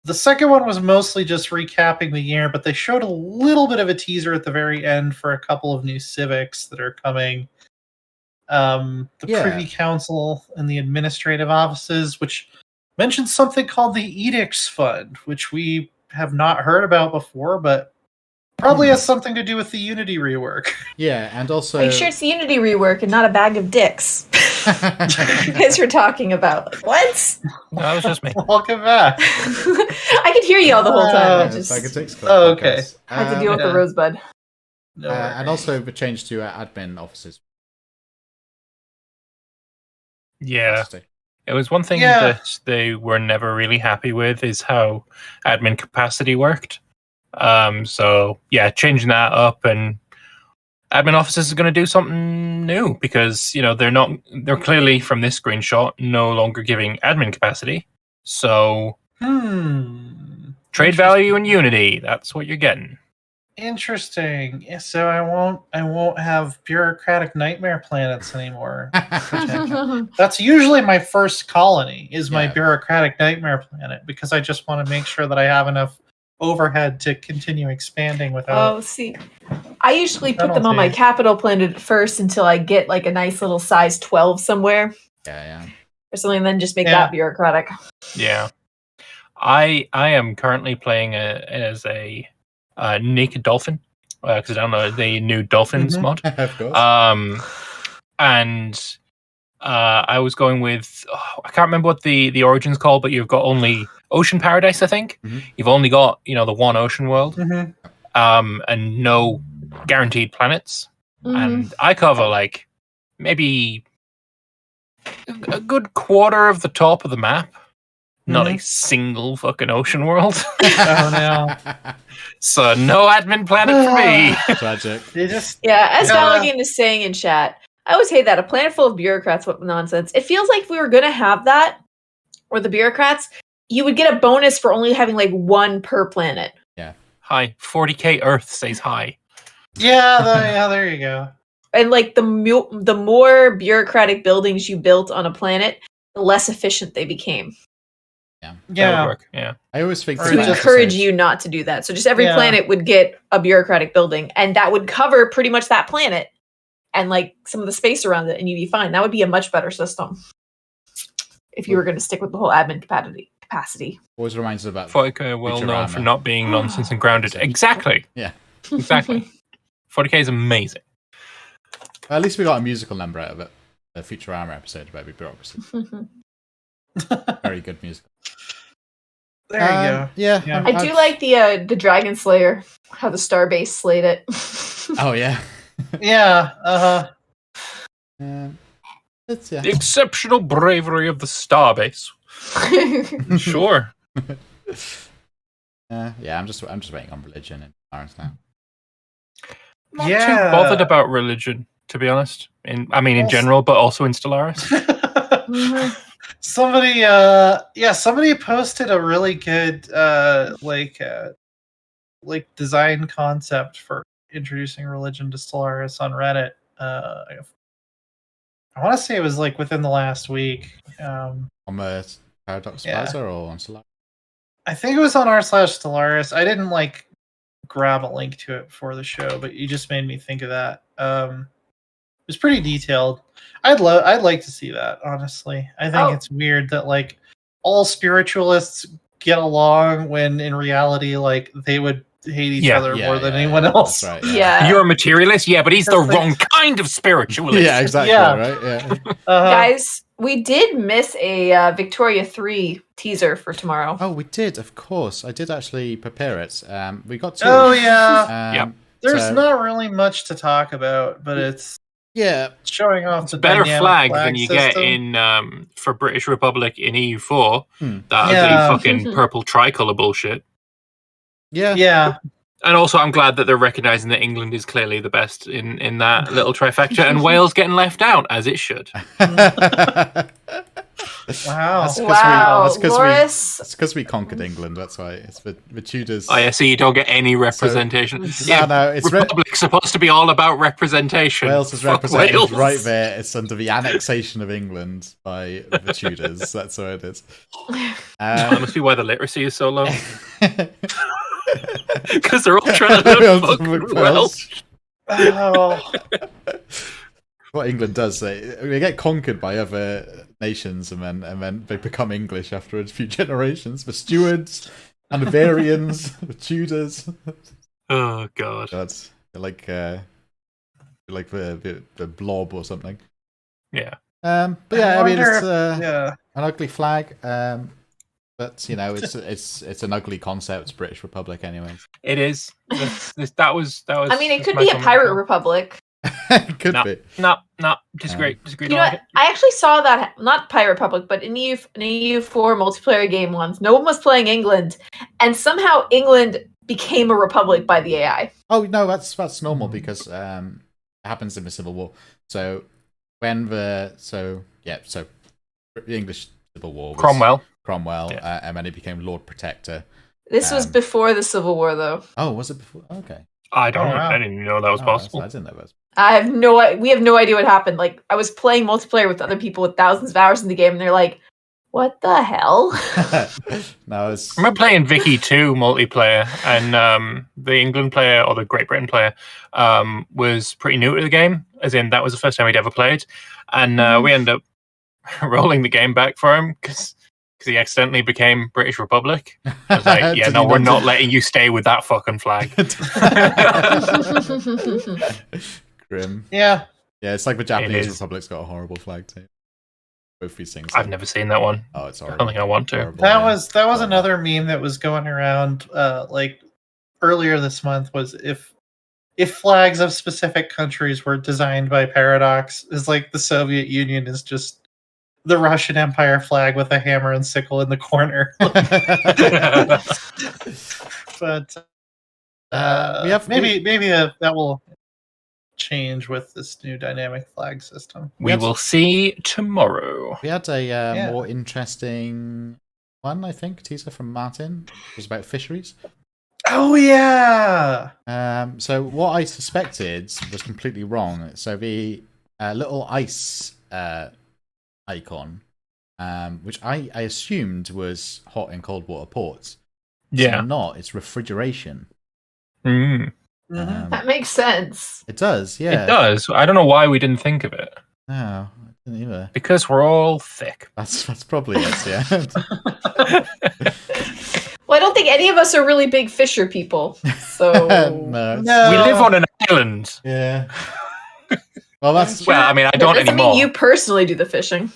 The second one was mostly just recapping the year, but they showed a little bit of a teaser at the very end for a couple of new civics that are coming. The Privy Council and the administrative offices, which mentions something called the Edicts Fund, which we have not heard about before, but probably has something to do with the Unity rework. Yeah, and also... Are you sure it's the Unity rework and not a bag of dicks? You guys were talking about. What? No, that was just me. Welcome back. I could hear you all the whole time. Okay. I had to deal with the rosebud. No and also the change to admin offices. Yeah. It was one thing Yeah. that they were never really happy with is how admin capacity worked. So yeah, changing that up, and admin offices is going to do something new because they're clearly from this screenshot no longer giving admin capacity. So trade value and unity, that's what you're getting. Interesting. Yeah, so I won't have bureaucratic nightmare planets anymore. That's usually my first colony is my bureaucratic nightmare planet because I just want to make sure that I have enough overhead to continue expanding without. Oh, see, I usually put them on my capital planet first until I get like a nice little size 12 somewhere. Yeah. Or something, and then just make that bureaucratic. Yeah. I am currently playing as a naked dolphin because I don't know the new dolphins mod. Of course. And I was going with I can't remember what the origin's called, but you've got only Ocean Paradise, I think. You've only got the one ocean world, and no guaranteed planets. And I cover like maybe a good quarter of the top of the map. Not a single fucking ocean world. Oh no. So no admin planet for me. Tragic. As Valagan is saying in chat, I always hate that. A planet full of bureaucrats, what nonsense. It feels like if we were going to have that, or the bureaucrats, you would get a bonus for only having like one per planet. Yeah. Hi. 40k Earth says hi. Yeah, there you go. And like the more bureaucratic buildings you built on a planet, the less efficient they became. Yeah. That would work. Yeah. I always think to encourage you not to do that. So just every planet would get a bureaucratic building, and that would cover pretty much that planet and like some of the space around it, and you'd be fine. That would be a much better system if you were going to stick with the whole admin capacity. Always reminds us about 40k well known for not being nonsense and grounded. Exactly. Yeah. Exactly. 40k is amazing. At least we got a musical number out of it. The Futurama episode about bureaucracy. Very good musical. There you go. Yeah. I do like the Dragon Slayer, how the Starbase slayed it. Oh yeah. Yeah. It's The exceptional bravery of the Starbase. Sure. I'm just waiting on religion and Stellaris now. Not too bothered about religion, to be honest. In general, but also in Stellaris. Somebody posted a really good like design concept for introducing religion to Stellaris on Reddit. I want to say it was like within the last week. On the Paradox Plaza or on Stellaris? I think it was on r/Stellaris. I didn't like grab a link to it before the show, but you just made me think of that. It was pretty detailed. I'd like to see that, honestly. I think it's weird that like all spiritualists get along when in reality like they would hate each other more than anyone else. Right, You're a materialist, but he's the wrong kind of spiritualist. Yeah, exactly. Right. Yeah. Guys, we did miss a Victoria 3 teaser for tomorrow. Oh, we did, of course. I did actually prepare it. We got 2. Oh yeah. There's not really much to talk about, but it's showing off the better flag than you system. get in for British Republic in EU4. That ugly fucking purple tricolour bullshit. Yeah. And also, I'm glad that they're recognising that England is clearly the best in that little trifecta, and Wales getting left out, as it should. Wow. Loris. It's because we conquered England, that's why. It's the Tudors. Oh, yeah, so you don't get any representation. No, it's Republic's supposed to be all about representation. Wales is represented right there. It's under the annexation of England by the Tudors. That's what it is. That must be why the literacy is so low. Because they're all trying to learn Welsh. Oh. What England does, they get conquered by other nations, and then they become English after a few generations. The Stuarts, and the Hanoverians, the Tudors. Oh god! They're like the blob or something. Yeah. But yeah, I mean, it's an ugly flag. But it's an ugly concept, British Republic, anyway. It is. That was. I mean, it could be a pirate republic. It could be. No. Disagree. You know what? I actually saw that, not Pirate Republic, but in an EU4 multiplayer game once. No one was playing England, and somehow England became a republic by the AI. Oh no, that's normal because it happens in the Civil War. So when the English Civil War was Cromwell, and then he became Lord Protector. This was before the Civil War, though. Oh, was it before? Okay. I didn't even know that was possible. I didn't know that was. We have no idea what happened. Like, I was playing multiplayer with other people with thousands of hours in the game, and they're like, "What the hell?" No, I remember playing Vicky 2 multiplayer, and the England player or the Great Britain player was pretty new to the game. As in, that was the first time he'd ever played, and we ended up rolling the game back for him because he accidentally became British Republic. I was like, yeah, no, we're not letting you stay with that fucking flag. Grim. Yeah. Yeah, it's like the Japanese Republic's got a horrible flag too. Both these things. I've never seen that one. Oh, it's horrible. I don't think I want to. Horrible, that was another meme that was going around like earlier this month, was if flags of specific countries were designed by Paradox, is like the Soviet Union is just the Russian Empire flag with a hammer and sickle in the corner. But maybe that will change with this new dynamic flag system. We will see tomorrow. We had a more interesting one, I think, teaser from Martin. It was about fisheries. Oh yeah. So what I suspected was completely wrong. So the little ice icon, which I assumed was hot and cold water ports. Yeah. It's not. It's refrigeration. That makes sense. It does, yeah. It does. I don't know why we didn't think of it. No, I didn't either. Because we're all thick. That's probably it, yeah. Well, I don't think any of us are really big fisher people. So no. We live on an island. Yeah. Well, that's... Well, I mean, I don't doesn't anymore. mean you personally do the fishing.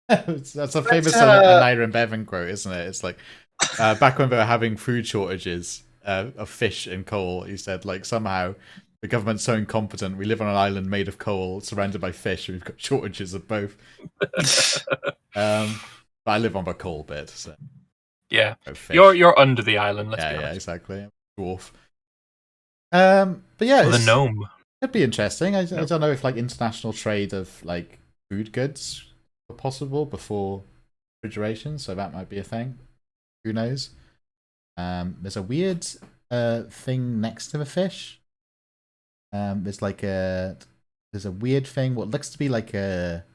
That's a famous Naira and Bevan quote, isn't it? It's like, back when they were having food shortages of fish and coal, he said, like, somehow the government's so incompetent, we live on an island made of coal, surrounded by fish, and we've got shortages of both. But I live on the coal bit, so... Yeah. You're under the island, let's be honest. Yeah, exactly. Dwarf. But yeah, the gnome. It'd be interesting. I don't know if like international trade of like food goods were possible before refrigeration, so that might be a thing. Who knows? There's a weird thing next to the fish. There's a weird thing, what looks to be like a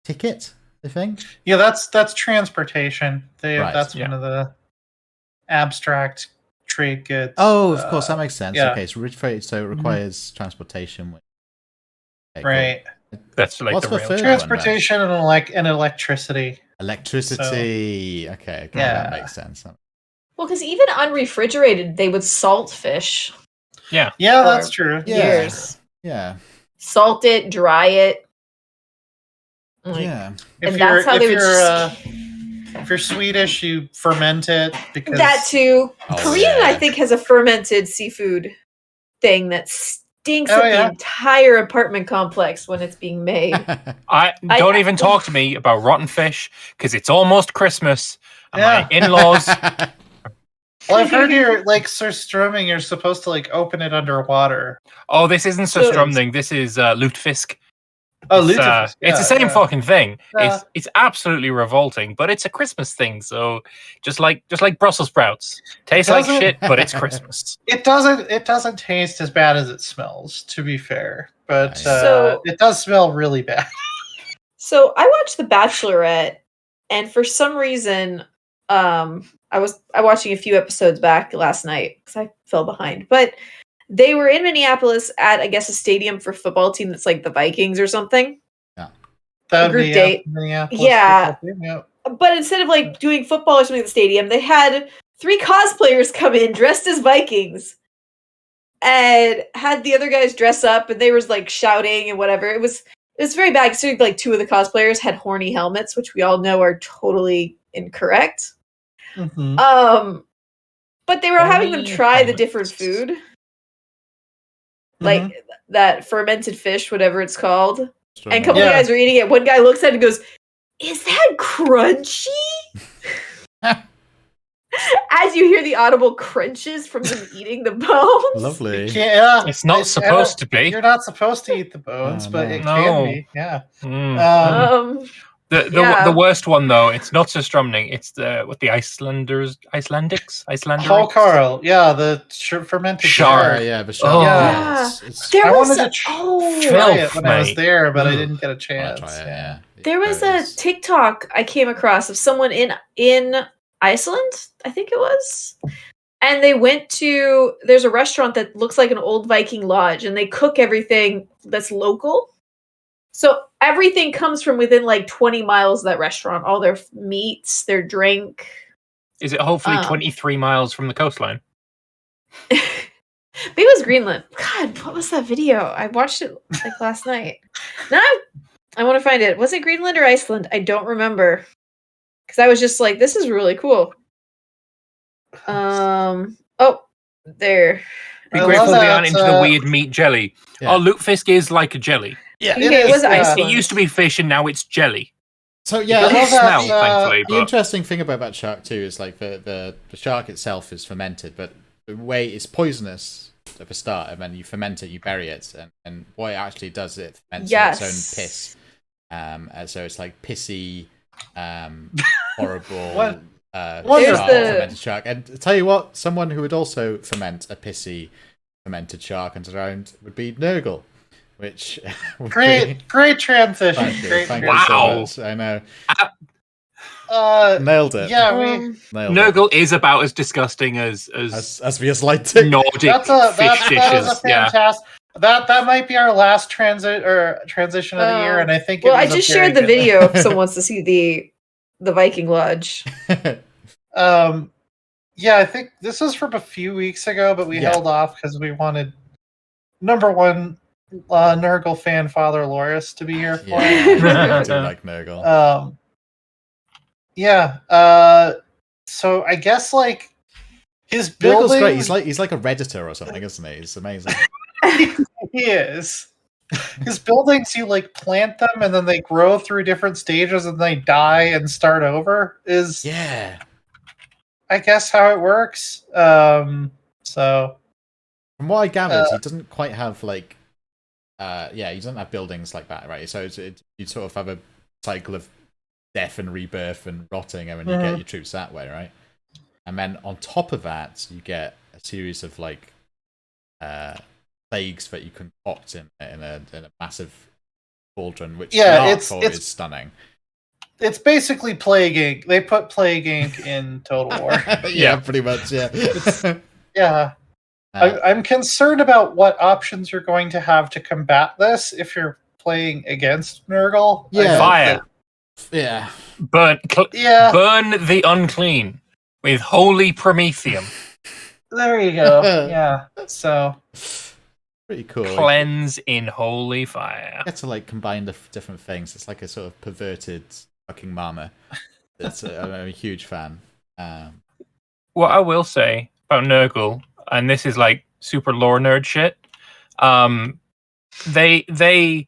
ticket, I think. Yeah, that's transportation. Right, that's one of the abstract trade goods. Oh, of course, that makes sense. Yeah. Okay, so it requires transportation. Okay, right. cool. That's like What's the the real third transportation and electricity. Electricity. Okay, that makes sense. Well, because even unrefrigerated, they would salt fish. Yeah, that's true. Years. Yeah. Salt it, dry it. Yeah. And that's how they would. If you're Swedish, you ferment it because that too. Oh, Korean, yeah. I think, has a fermented seafood thing that stinks at the yeah. entire apartment complex when it's being made. I don't even talk to me about rotten fish because it's almost Christmas. And Yeah. my in-laws. Well, I've heard you're like surströmming. You're supposed to like open it underwater. Oh, this isn't surströmming. This is lutefisk. Oh, It's, lutefisk. it's the same fucking thing. Yeah. It's absolutely revolting, but it's a Christmas thing. So just like Brussels sprouts, tastes like Doesn't- shit, but it's Christmas. It doesn't taste as bad as it smells, to be fair, but So- it does smell really bad. So I watched The Bachelorette, and for some reason, I was watching a few episodes back last night because I fell behind. But they were in Minneapolis at, I guess, a stadium for a football team that's like the Vikings or something. That would group be date. Minneapolis Yeah. football team, yeah. But instead of like doing football or something at the stadium, they had 3 cosplayers come in dressed as Vikings and had the other guys dress up, and they was like shouting and whatever. It was very bad. Considering like 2 of the cosplayers had horny helmets, which we all know are totally incorrect. Mhm. But they were having them Only try the different pilots. food, like that fermented fish, whatever it's called. And a couple of Yeah. guys are eating it. One guy looks at it and goes, "Is that crunchy?" As you hear the audible crunches from them eating the bones. Lovely. Yeah, It's not supposed to be. You're not supposed to eat the bones, Oh, but no. it No. can be. Yeah. Mm. The Yeah. worst one though, it's not so stromning. It's the Icelandics. Whole Carl. Yeah, the fermented Shark. Yeah, the Oh. shark. Yeah. It's There I was wanted to try it Filth, when I was mate. there, but I Ugh. didn't get a I chance. wanna try it, yeah. There was It a TikTok I came across of someone in Iceland, I think it was. And they went to, there's a restaurant that looks like an old Viking lodge, and they cook everything that's local. So everything comes from within like 20 miles of that restaurant. All their meats, their drink. Is it hopefully 23 miles from the coastline? Maybe it was Greenland. God, what was that video? I watched it like last night. Now I want to find it. Was it Greenland or Iceland? I don't remember. Because I was just like, this is really cool. Oh, there. Be I grateful love we that, aren't into the weird meat jelly. Yeah. Oh, lutefisk is like a jelly. Yeah, Okay, it was is, yeah. Iceland. It used to be fish and now it's jelly. So It yeah, doesn't love that, smell, thankfully. the But interesting thing about that shark too is like the shark itself is fermented, but the way it's poisonous at the start, and then you ferment it, you bury it, and what it actually does, it ferments its own piss. And so it's like pissy, horrible. What? Fermented shark. And to tell you what, someone who would also ferment a pissy fermented shark into their own would be Nurgle, which would be... Great transition. Thank you, Great thank Wow. you so much. I know. Uh, Nailed it. yeah, Nailed it. Nurgle is about as disgusting as As we like to. Nordic that fish dishes. is a fantastic. That might be our last transition of the year, and I think. Well, it I was a just very shared the good- video if someone wants to see the Viking Lodge. Yeah, I think this was from a few weeks ago, but we Yeah. held off because we wanted number one Nurgle fan Father Loris to be here for it. Yeah, I do like Nurgle. Yeah. So I guess like his Nurgle's building. great. He's like a Redditor or something, isn't he? He's amazing. He is. His buildings, you like plant them and then they grow through different stages and they die and start over. Is Yeah. I guess how it works. So From what I gathered, he doesn't quite have like, he doesn't have buildings like that, right? So you sort of have a cycle of death and rebirth and rotting, and then you get your troops that way, right? And then on top of that, you get a series of like plagues that you concoct in a massive cauldron, which is stunning. It's basically Plague Inc. They put Plague Inc. in Total War. Yeah, pretty much. Yeah. Yeah. I'm concerned about what options you're going to have to combat this if you're playing against Nurgle. Yeah. Fire. Yeah. Burn the unclean with holy promethium. There you go. Yeah. So pretty cool. Cleanse in holy fire. You get to like combine the different things. It's like a sort of perverted fucking mama. That's I'm a huge fan. What I will say about Nurgle, and this is like super lore nerd shit, they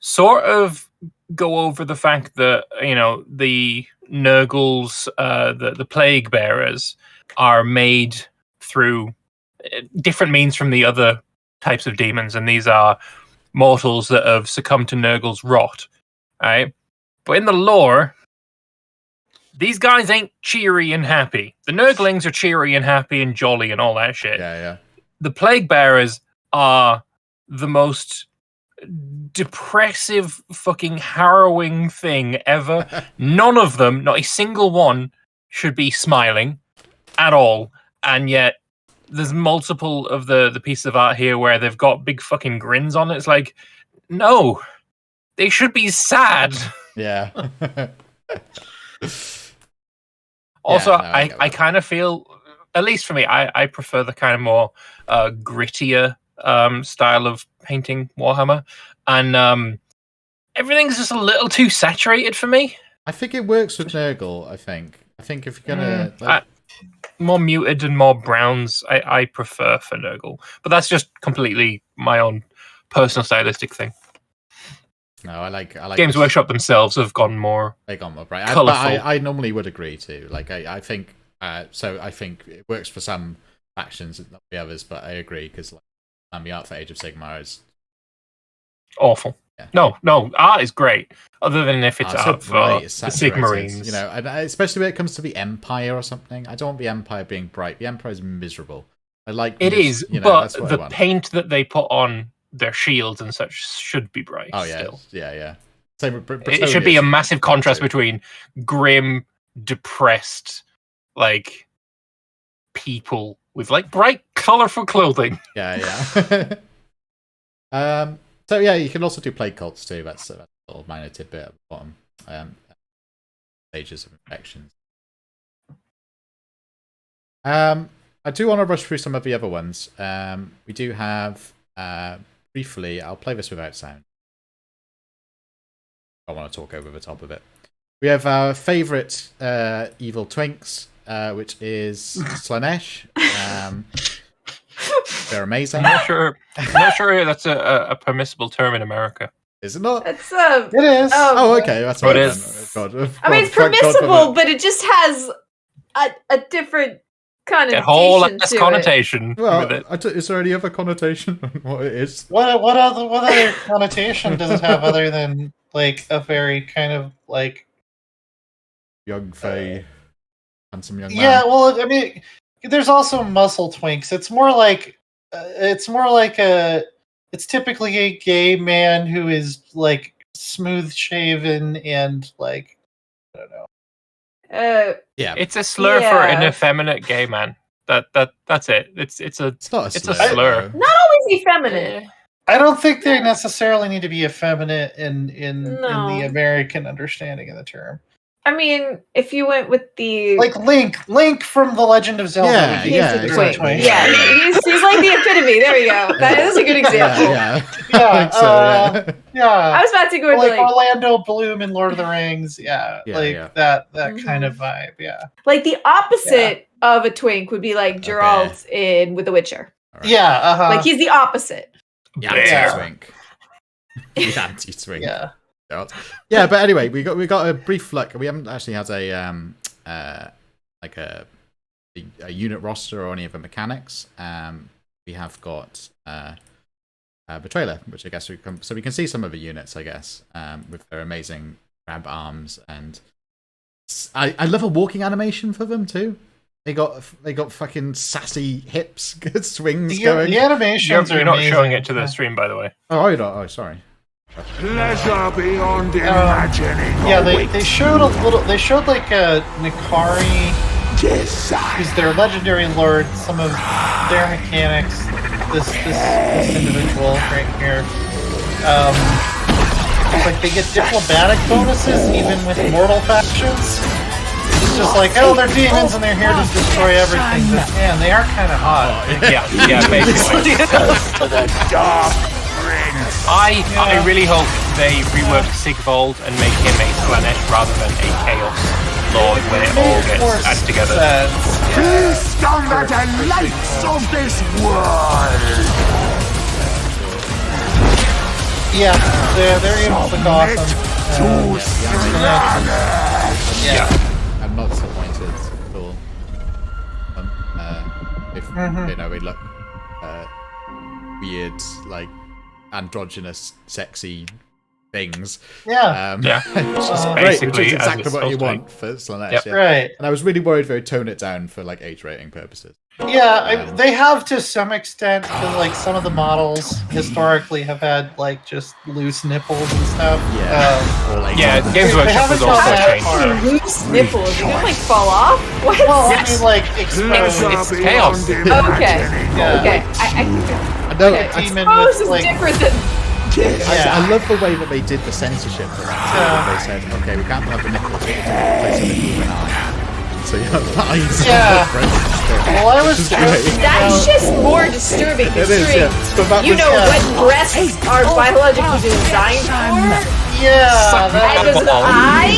sort of go over the fact that, you know, the Nurgles, the plague bearers, are made through different means from the other types of demons, and these are mortals that have succumbed to Nurgle's rot, right? But in the lore, these guys ain't cheery and happy. The Nurglings are cheery and happy and jolly and all that shit. Yeah. The plague bearers are the most depressive, fucking harrowing thing ever. None of them, not a single one, should be smiling at all. And yet, there's multiple of the pieces of art here where they've got big fucking grins on it. It's like, no, they should be sad. Yeah. Also, I I kind of feel, at least for me, I prefer the kind of more grittier style of painting Warhammer. And everything's just a little too saturated for me. I think it works with Nurgle, I think. I think if you're gonna more muted and more browns, I prefer for Nurgle, but that's just completely my own personal stylistic thing. No, I like Games Workshop themselves have gone more. They got more bright. Colourful. But I normally would agree too. Like I think so. I think it works for some factions and not the others, but I agree because the art for Age of Sigmar is awful. Yeah. No, art is great. Other than if it's so art for bright, the it's saturated, Sigmarines. You know, and especially when it comes to the Empire or something. I don't want the Empire being bright. The Empire is miserable. I like it is, you know, but that's what the paint that they put on their shields and such should be bright. Oh yeah, still. yeah. Same with It should be a massive contrast between grim, depressed, like people with like bright, colorful clothing. Yeah. So yeah, you can also do plague cults too. That's a little minor tidbit at the bottom. Stages of infections. I do want to rush through some of the other ones. We do have briefly. I'll play this without sound. I want to talk over the top of it. We have our favourite evil twinks, which is Slaanesh. They're amazing. I'm not sure that's a permissible term in America. Is it not? It's It is. Oh, okay. That's what right. it is. God, I mean, it's permissible, but it just has a different connotation. A whole less to connotation Well, with it. is there any other connotation on what it is? What other connotation does it have other than like a very kind of like Young Fae, handsome young man. Yeah, well, I mean, there's also muscle twinks. It's more like it's typically a gay man who is like smooth shaven and like I don't know. Yeah, It's a slur for an effeminate gay man. That's it. It's a not a slur. slur. Not always effeminate. I don't think they necessarily need to be effeminate in No. the American understanding of the term. I mean, if you went with the Like Link from The Legend of Zelda. Yeah, would be he's yeah, the exactly. twink. Yeah, he's like the epitome. There we go. That is a good example. Yeah. Yeah, I think so, yeah. I was about to go into like Orlando Bloom in Lord of the Rings. Yeah, that kind of vibe. Yeah, like the opposite of a twink would be like Geralt in with The Witcher. Right. Yeah, Like he's the opposite. The Bear. anti-twink. The anti-twink. Yeah. Yeah, but anyway, we got a brief look. We haven't actually had a like a unit roster or any of the mechanics. We have got the trailer, which I guess we can see some of the units, I guess, with their amazing grab arms, and I love a walking animation for them too. They got fucking sassy hips, good swings going. The animations You're are not amazing. showing it to the stream, by the way. Oh, you're not. Oh, sorry. Pleasure beyond imagining. Yeah, they showed a little. They showed like a Nikari, who's their legendary lord. Some of their mechanics. This individual right here. It's like they get diplomatic bonuses even with mortal factions. It's just like, oh, they're demons and they're here to destroy everything. But man, they are kind of hot. Yeah, basically. I really hope they rework Sigvold and make him a Slaanesh rather than a Chaos Lord when it all gets added together. Please scum the delights of this world. Yeah, they're able to look awesome. I'm not disappointed at all. If they look weird, like androgynous, sexy things. Yeah. Which is great, Basically, which is as exactly it's what you supposed to want for Slaanesh. Yep. Yeah. Right. And I was really worried they would tone it down for like age rating purposes. Yeah, they have to some extent because like some of the models historically have had like just loose nipples and stuff. Games they Workshop haven't has gone also that changed. far. Loose nipples. You gonna like fall off? What? Well, I mean, like exposed. It's chaos. Okay. Yeah. Okay. I know. Yeah, demon Suppose with, is like, different than. I love the way that they did the censorship for that. They said, okay, we can't have the nipples, we have to place a nipple with an eye. So you have lines. Yeah. Well, I was That's just more disturbing. It is, considering yeah. But that you was, know what breasts are biologically designed for. Yeah, And that there's an eye.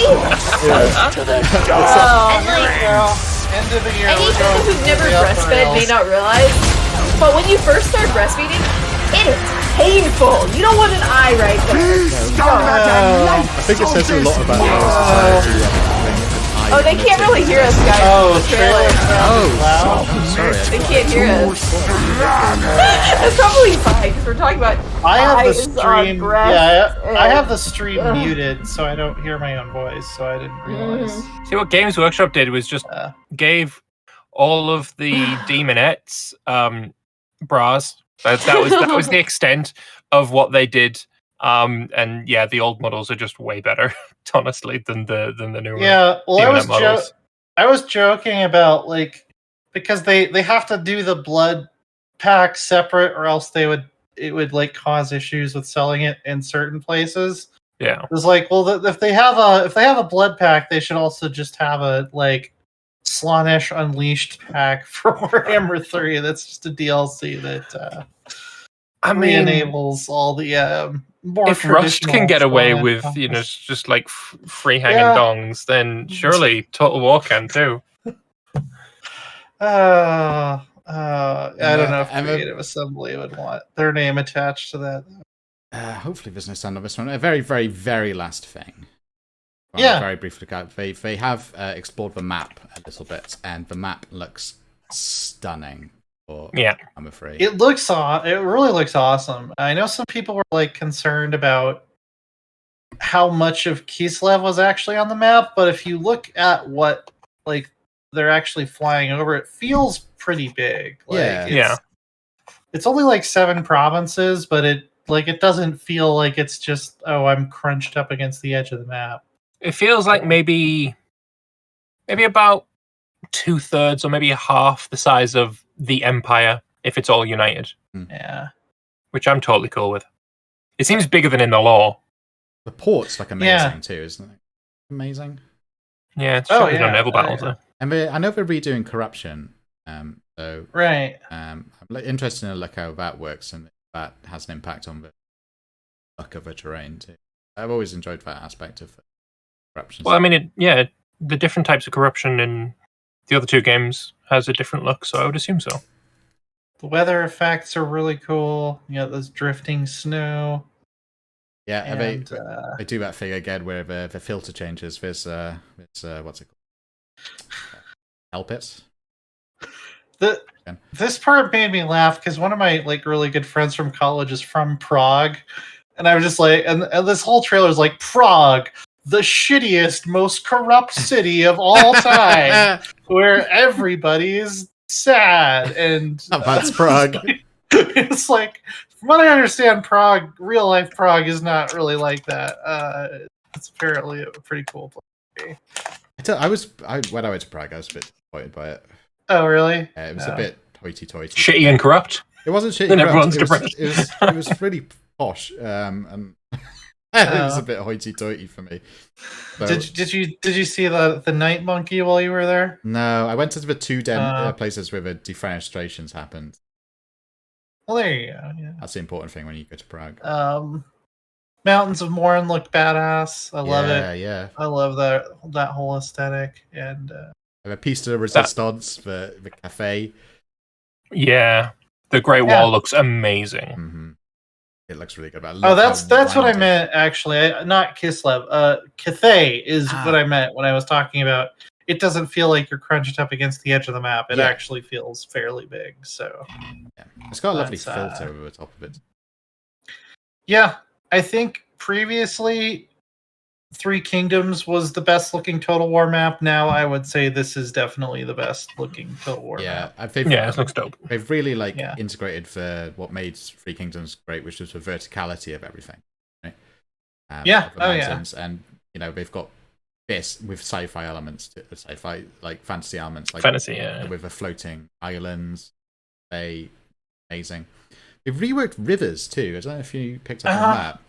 end of the year. Any people who've never breastfed may not realize, but when you first start breastfeeding, it is painful. You don't want an eye right there. I think it says a lot about our society. Oh, they can't really hear us, guys. Oh, trailer. I'm sorry. They can't hear us. That's probably fine because we're talking about. I have the eyes on stream. breasts Yeah, I have the and- stream muted, so I don't hear my own voice. So I didn't realize. See, what Games Workshop did was just gave all of the demonettes bras. That was the extent of what they did. And yeah, the old models are just way better, honestly, than the newer. Yeah, well, models. I was joking about because they have to do the blood pack separate, or else it would like cause issues with selling it in certain places. Yeah, It's like, well, if they have a blood pack, they should also just have a Slaanesh Unleashed pack for Warhammer 3. That's just a DLC that enables all the more if Rust can get away Slaanesh with combos. just like free hanging dongs, then surely Total War can too. I don't know if I'm a- Creative Assembly would want their name attached to that. Hopefully there's no sound on this one. A very, very, very last thing. Very briefly, they have explored the map a little bit, and the map looks stunning. I'm afraid It really looks awesome. I know some people were concerned about how much of Kislev was actually on the map, but if you look at what they're actually flying over, it feels pretty big. It's only 7 provinces, but it doesn't feel like it's just I'm crunched up against the edge of the map. It feels like maybe about 2/3 or maybe half the size of the Empire if it's all united. Yeah, which I'm totally cool with. It seems bigger than in the lore. the port's amazing too, isn't it? Amazing. Yeah, it's no naval battles though. And I know they're redoing Corruption, so right. I'm interested to look how that works and if that has an impact on the luck of the terrain too. I've always enjoyed that aspect of Corruption. Well, I mean, the different types of corruption in the other two games has a different look, so I would assume so. The weather effects are really cool. There's drifting snow. Yeah, and, they do that thing again where the filter changes. There's what's it called? Help it. This part made me laugh because one of my really good friends from college is from Prague, and I was just and this whole trailer is Prague, the shittiest, most corrupt city of all time, where everybody is sad, and that's Prague. It's from what I understand, Prague, real life Prague, is not really like that. It's apparently a pretty cool place. When I went to Prague, I was a bit disappointed by it. Oh, really? Yeah, it was a bit hoity-toity. Shitty and corrupt. It wasn't shitty. Then and everyone's corrupt. depressed. It was really posh, and it was a bit hoity-toity for me. So, Did you see the night monkey while you were there? No, I went to the two places where the defenestrations happened. Well, there you go. Yeah. That's the important thing when you go to Prague. Mountains of Morin look badass. I love it. Yeah. I love that whole aesthetic, and the Piece de Resistance, the cafe. Yeah, the Great Wall looks amazing. Mm-hmm. It looks really good. That's what I meant actually. Not Kislev. Cathay is what I meant when I was talking about. It doesn't feel like you're crunched up against the edge of the map. It actually feels fairly big. So it's got a lovely filter over the top of it. Yeah, I think previously Three Kingdoms was the best looking Total War map. Now I would say this is definitely the best looking Total War map. It looks dope. They've really integrated what made Three Kingdoms great, which was the verticality of everything. Right? And they've got this with sci-fi elements, sci-fi fantasy elements, with the floating islands. Amazing. They've reworked rivers too. I don't know if you picked up on that.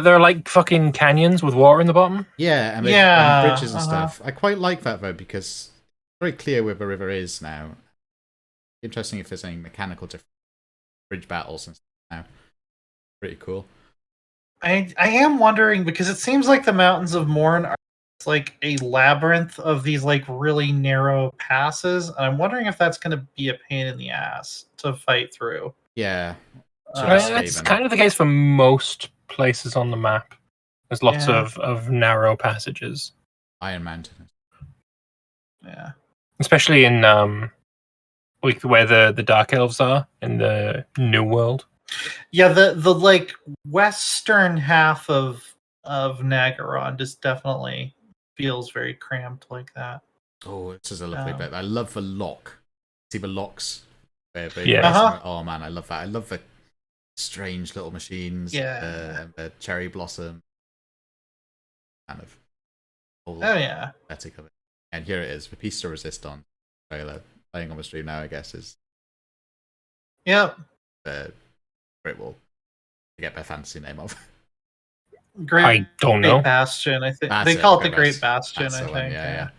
They're like fucking canyons with water in the bottom. Yeah, and bridges and stuff. I quite like that though because it's very clear where the river is now. Interesting if there's any mechanical difference, bridge battles and stuff now. Pretty cool. I am wondering, because it seems like the Mountains of Morn are like a labyrinth of these like really narrow passes. And I'm wondering if that's going to be a pain in the ass to fight through. Yeah. That's kind of the case for most places on the map. There's lots Yeah. of narrow passages. Iron Mountain. Yeah. Especially in like where the Dark Elves are in the New World. Yeah, the like western half of Nagaron just definitely feels very cramped like that. Oh, this is a lovely bit. I love the lock. See the locks? Yeah. Oh man, I love that. I love the strange little machines. Yeah. The cherry blossom. Kind of. Oh yeah. Aesthetic of it. And here it is. The Piece de Resistance trailer playing on the stream now, I guess, is Yep. the Great Wall. I get my fantasy name of. I don't know. Bastion, I think. That's They it, call it okay, the Great that's Bastion, I the one, think. yeah.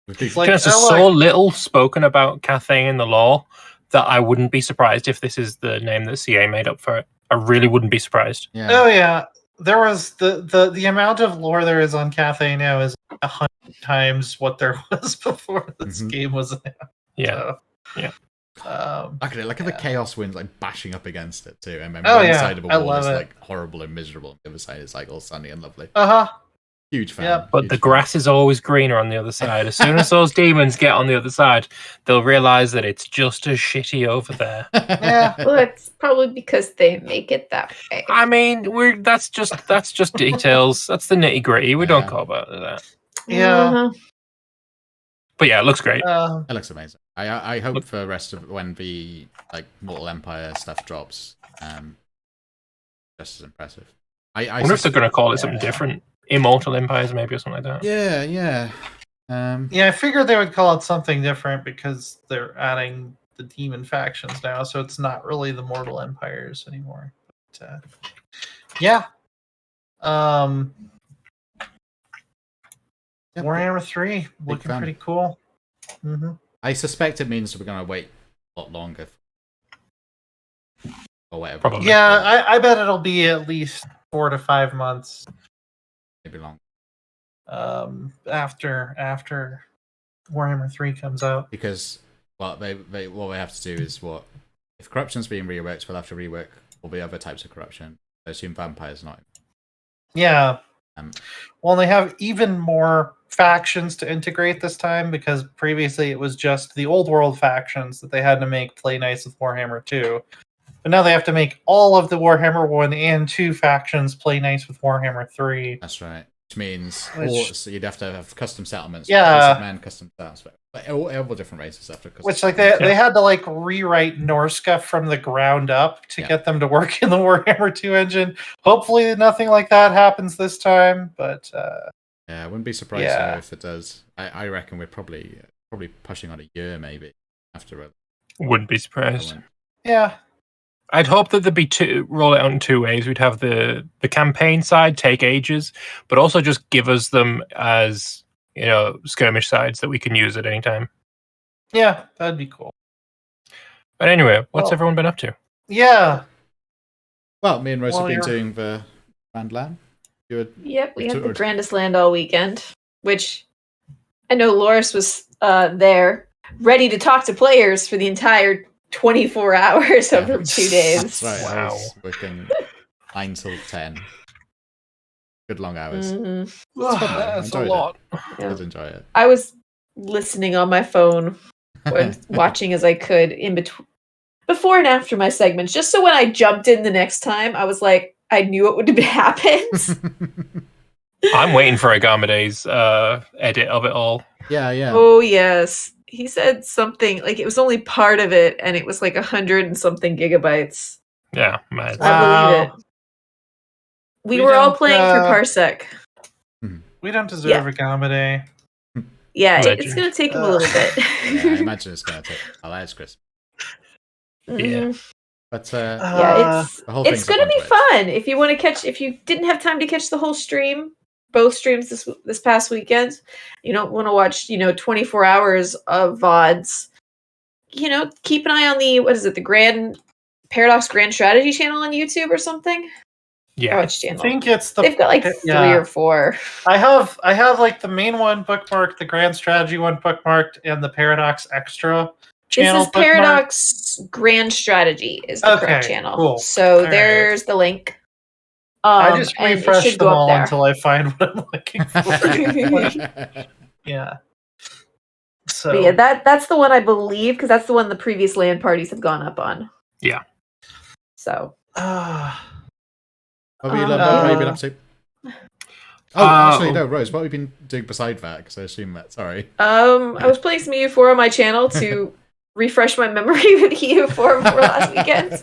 It's like, There's so little spoken about Cathay in the lore that I wouldn't be surprised if this is the name that CA made up for it. I really wouldn't be surprised. Yeah. Oh yeah. There was the amount of lore there is on Cathay now is 100 times what there was before this game was announced. Yeah. So, yeah. Look at it. Look at the Chaos Winds like bashing up against it too. And then Oh, one yeah. side of a I wall love is it. like horrible and miserable. The other side is like all sunny and lovely. Uh-huh. Huge fan. Yep. But the grass is always greener on the other side. As soon as those demons get on the other side, they'll realize that it's just as shitty over there. Yeah. Well, it's probably because they make it that way. I mean, that's just details. That's the nitty gritty. We don't go about that. Yeah. Uh-huh. But yeah, it looks great. It looks amazing. I hope for the rest of when the like Mortal Empire stuff drops, just as impressive. I wonder if they're going to call it something different. Immortal Empires, maybe, or something like that. Yeah. Yeah, I figured they would call it something different because they're adding the demon factions now, so it's not really the Mortal Empires anymore. But, yeah. Warhammer 3 looking fan. pretty cool. Mm-hmm. I suspect it means we're going to wait a lot longer. Or whatever. Probably. Yeah, I bet it'll be at least 4 to 5 months. Maybe long. After Warhammer 3 comes out. Because what they have to do is what if corruption's being reworked, we'll have to rework all the other types of corruption. I assume vampires not. Yeah. Well, they have even more factions to integrate this time because previously it was just the old world factions that they had to make play nice with Warhammer 2. But now they have to make all of the Warhammer 1 and 2 factions play nice with Warhammer 3. That's right. Which means so you'd have to have custom settlements. Yeah. Man, custom settlements. But all different races after custom. Which, like, they had to, like, rewrite Norska from the ground up to get them to work in the Warhammer 2 engine. Hopefully nothing like that happens this time, but... yeah, I wouldn't be surprised if it does. I reckon we're probably pushing on a year, maybe, after it. Wouldn't be surprised. Yeah. I'd hope that there'd be roll it out in 2 ways. We'd have the campaign side take ages, but also just give us them as... skirmish sides that we can use at any time. Yeah, that'd be cool. But anyway, what's everyone been up to? Yeah. Well, me and Rose have been doing the Grand Land. Yep, we had the Grandest Land all weekend, which I know Loris was there, ready to talk to players for the entire 24 hours over 2 days. That's right. Wow. I was working 9 till 10. Good long hours. Mm-hmm. That's a lot. I did enjoy it. I was listening on my phone, watching as I could in between, before and after my segments, just so when I jumped in the next time, I was like, I knew it would have happened. I'm waiting for Agamede's edit of it all. Yeah. Oh yes, he said something like it was only part of it, and it was like 100 and something gigabytes. Yeah, mad. I believe it. We were all playing for Parsec. We don't deserve Agamede. Yeah, it's going to take him a little bit. Yeah, I imagine it's going to take. Oh, that's Chris. Yeah. But yeah, it's going to be fun if you want to catch. If you didn't have time to catch the whole stream, both streams this past weekend, you don't want to watch 24 hours of VODs. Keep an eye on the Paradox Grand Strategy channel on YouTube or something. Yeah. which I channel? think it's the. They've got like 3 or 4. I have like the main one bookmarked, the Grand Strategy one bookmarked, and the Paradox Extra channel. This is Paradox Grand Strategy is the correct channel. Cool. So All there's the link. I just and it refresh should them go up all there. until I find what I'm looking for. Yeah. So But yeah, that's the one I believe, because that's the one the previous LAN parties have gone up on. Yeah. So. What have you been up to? Oh, actually, no, Rose. What have you been doing beside that? Because I assume that. Sorry. I was playing some EU4 on my channel to refresh my memory with EU4 for last weekend.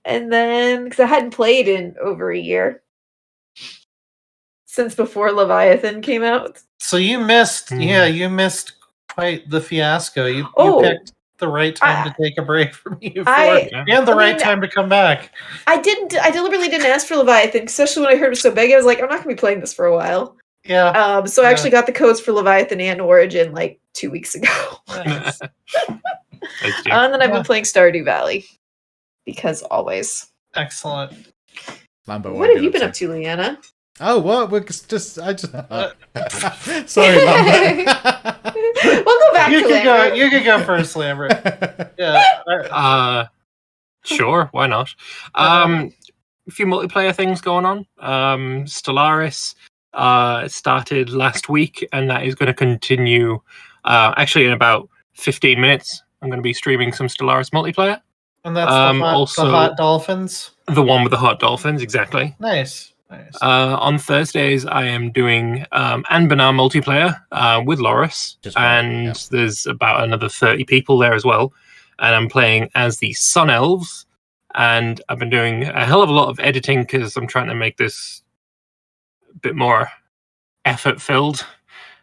And then, because I hadn't played in over a year since before Leviathan came out. So you missed, you missed quite the fiasco. You picked the right time to take a break from EU4 and the right time to come back. I deliberately didn't ask for Leviathan, especially when I heard it was so big. I was like, I'm not going to be playing this for a while. Yeah. So I actually got the codes for Leviathan and Origin like 2 weeks ago. Nice. And then I've been playing Stardew Valley. Because always. Excellent. Lambert, what have you been up to, Leana? Oh, what? Sorry, Lambert. We'll go back to Lambert. You can go first, Lambert. Yeah. Sure, why not? A few multiplayer things going on. Stellaris started last week, and that is going to continue. Actually, in about 15 minutes, I'm going to be streaming some Stellaris Multiplayer. And that's the hot dolphins? The one with the hot dolphins, exactly. Nice. On Thursdays, I am doing Anbanar multiplayer with Loris, there's about another 30 people there as well. And I'm playing as the Sun Elves, and I've been doing a hell of a lot of editing because I'm trying to make this a bit more effort-filled,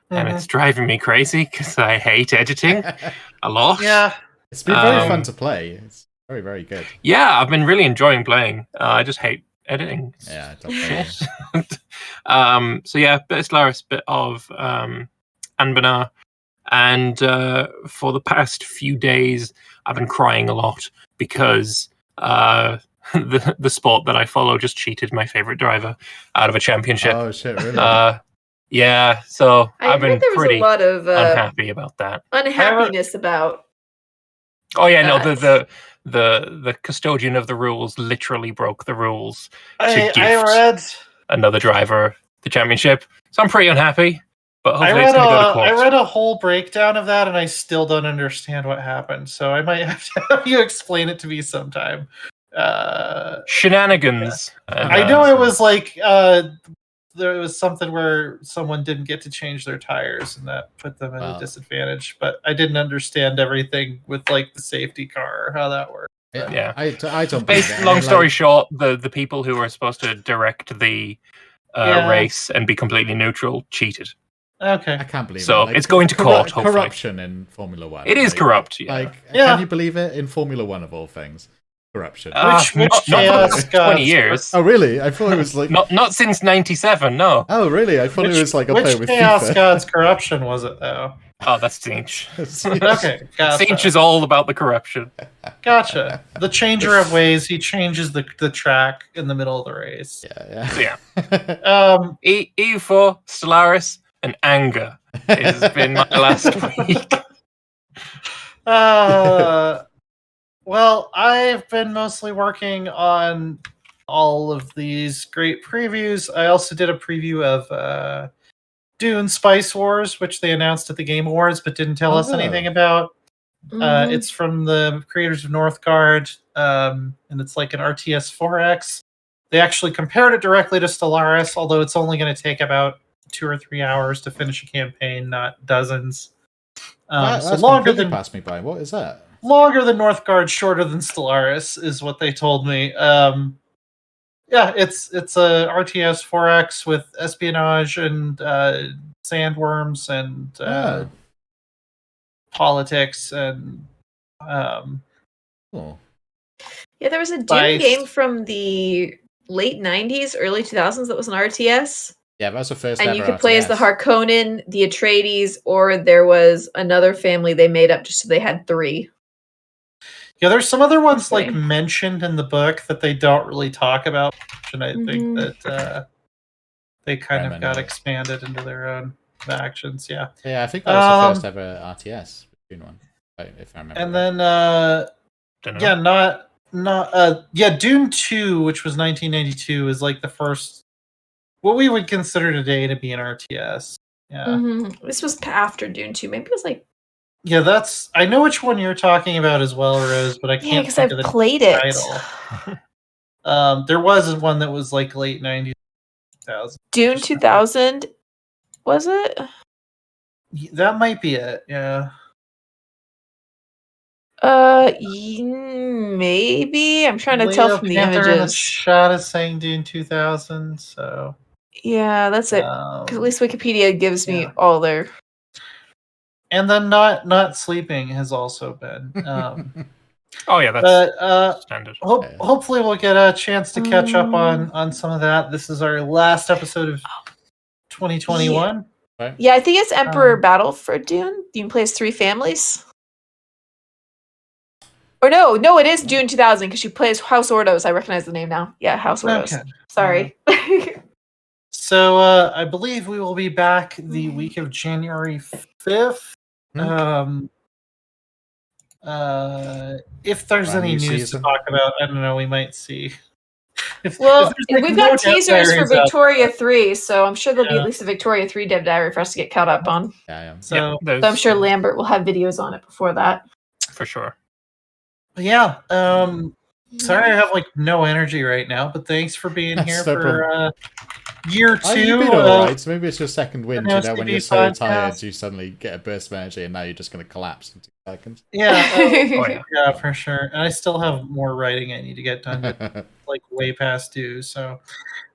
and it's driving me crazy because I hate editing a lot. Yeah. It's been very fun to play. It's very, very good. Yeah, I've been really enjoying playing. I just hate editing. Yeah, shit. So yeah, bit of Stellaris, bit of Anbanar, and for the past few days, I've been crying a lot because the sport that I follow just cheated my favorite driver out of a championship. Oh shit! Really? Yeah. So I've been pretty a lot of unhappy about that. Unhappiness about. Oh yeah, no, the custodian of the rules literally broke the rules to gift another driver the championship. So I'm pretty unhappy, but hopefully it's going to go to court. I read a whole breakdown of that, and I still don't understand what happened. So I might have to have you explain it to me sometime. Shenanigans. Yeah. I know it was like there was something where someone didn't get to change their tires, and that put them at a disadvantage. But I didn't understand everything with like the safety car or how that worked. Yeah. I don't. Long story short, the people who were supposed to direct the race and be completely neutral cheated. Okay, I can't believe it. So it's going to court. Hopefully, corruption in Formula One. It is corrupt. Yeah. Can you believe it? In Formula One, of all things. Corruption. Which not for 20 years. Oh, really? I thought it was like... not since 97, no. Oh, really? I thought it was like up there with Which Chaos God's corruption was it, though? Oh, that's Tzeentch. Okay, gotcha. Tzeentch is all about the corruption. Gotcha. The changer of ways, he changes the track in the middle of the race. Yeah. EU4, Stellaris, and anger has been my last week. Well, I've been mostly working on all of these great previews. I also did a preview of Dune Spice Wars, which they announced at the Game Awards, but didn't tell us anything about. It's from the creators of Northgard, and it's like an RTS 4X. They actually compared it directly to Stellaris, although it's only going to take about 2 or 3 hours to finish a campaign, not dozens. So longer than passed me by. What is that? Longer than Northgard, shorter than Stellaris is what they told me. It's a RTS 4X with espionage and sandworms and politics and Yeah, there was a Dune game from the late 90s, early 2000s that was an RTS. Yeah, that was the first. And you could play as the Harkonnen, the Atreides, or there was another family they made up just so they had 3. Yeah, there's some other ones Okay. like mentioned in the book that they don't really talk about, and I think Mhm. that they kind of got Remnant. expanded into their own factions. Yeah. Yeah, I think that was the first ever RTS Dune one, if I remember. And right. then Dunno. Dune 2, which was 1992, is like the first what we would consider today to be an RTS. Yeah. Mhm. This was after Dune 2. Maybe it was like Yeah, I know which one you're talking about as well, Rose, but I yeah, can't because think I've of the played it. title. There was one that was like late 90s, 2000s. Dune 2000, was it? That might be it. Yeah. Maybe. I'm trying to tell Leo from the Panther in the images. chat is saying Dune 2000, so Yeah, that's it. 'Cause at um, least Wikipedia gives me yeah. all their. and then not sleeping has also been. Oh yeah, that's But standard. hopefully we'll get a chance to catch up on some of that. This is our last episode of 2021. Right? Yeah, I think it's Emperor Battle for Dune. Dune plays 3 families. Or no, it is Dune 2000 because she plays House Ordos. I recognize the name now. Yeah, House Ordos. Okay. Sorry. So I believe we will be back the week of January 5th. If there's Brand any new news season. to talk about, I don't know, we might see. Well, if there's, like, we've no got Death teasers for Diaries out Victoria 3, so I'm sure there'll be Yeah. at least a Victoria 3 dev diary for us to get caught up on. Yeah. So, Yeah, So I'm sure Lambert will have videos on it before that. for sure. yeah. Sorry I have like no energy right now, but thanks for being That's here no for year 2. You've been alright. So maybe it's your second wind, No you know, when you're CB so podcast. tired, you suddenly get a burst of energy and now you're just going to collapse in 2 seconds. Yeah, Oh yeah. yeah, for sure. And I still have more writing I need to get done, but like way past due. So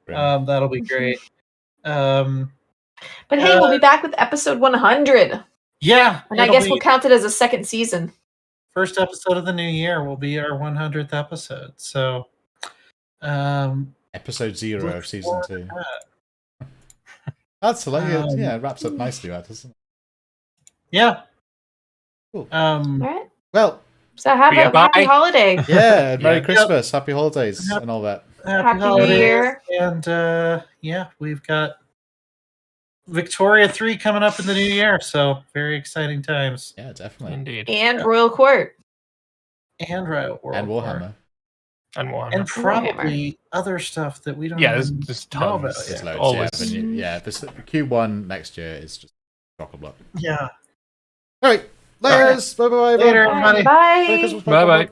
that'll be great. But hey, we'll be back with episode 100. Yeah, And I guess we'll count it as a second season. First episode of the new year will be our 100th episode. So, episode 0 of season 2. That. That's hilarious. Yeah, it wraps up nicely, that doesn't it? Yeah. Cool. All right. Well, so have a happy holiday. Yeah, Merry Yeah. Christmas, Happy Holidays, and all that. Happy holidays. New Year. And yeah, we've got Victoria 3 coming up in the new year, so very exciting times. Yeah, definitely. Indeed. And Royal Court. And Riot World And Warhammer. And Warhammer. And probably other stuff that we don't Yeah, even there's know tons. about There's yet. loads, Always. This Q1 next year is just chock-a-block. Yeah. All right, layers. Bye bye. Later, Bye. everybody. Bye. Merry Christmas, Bye bye.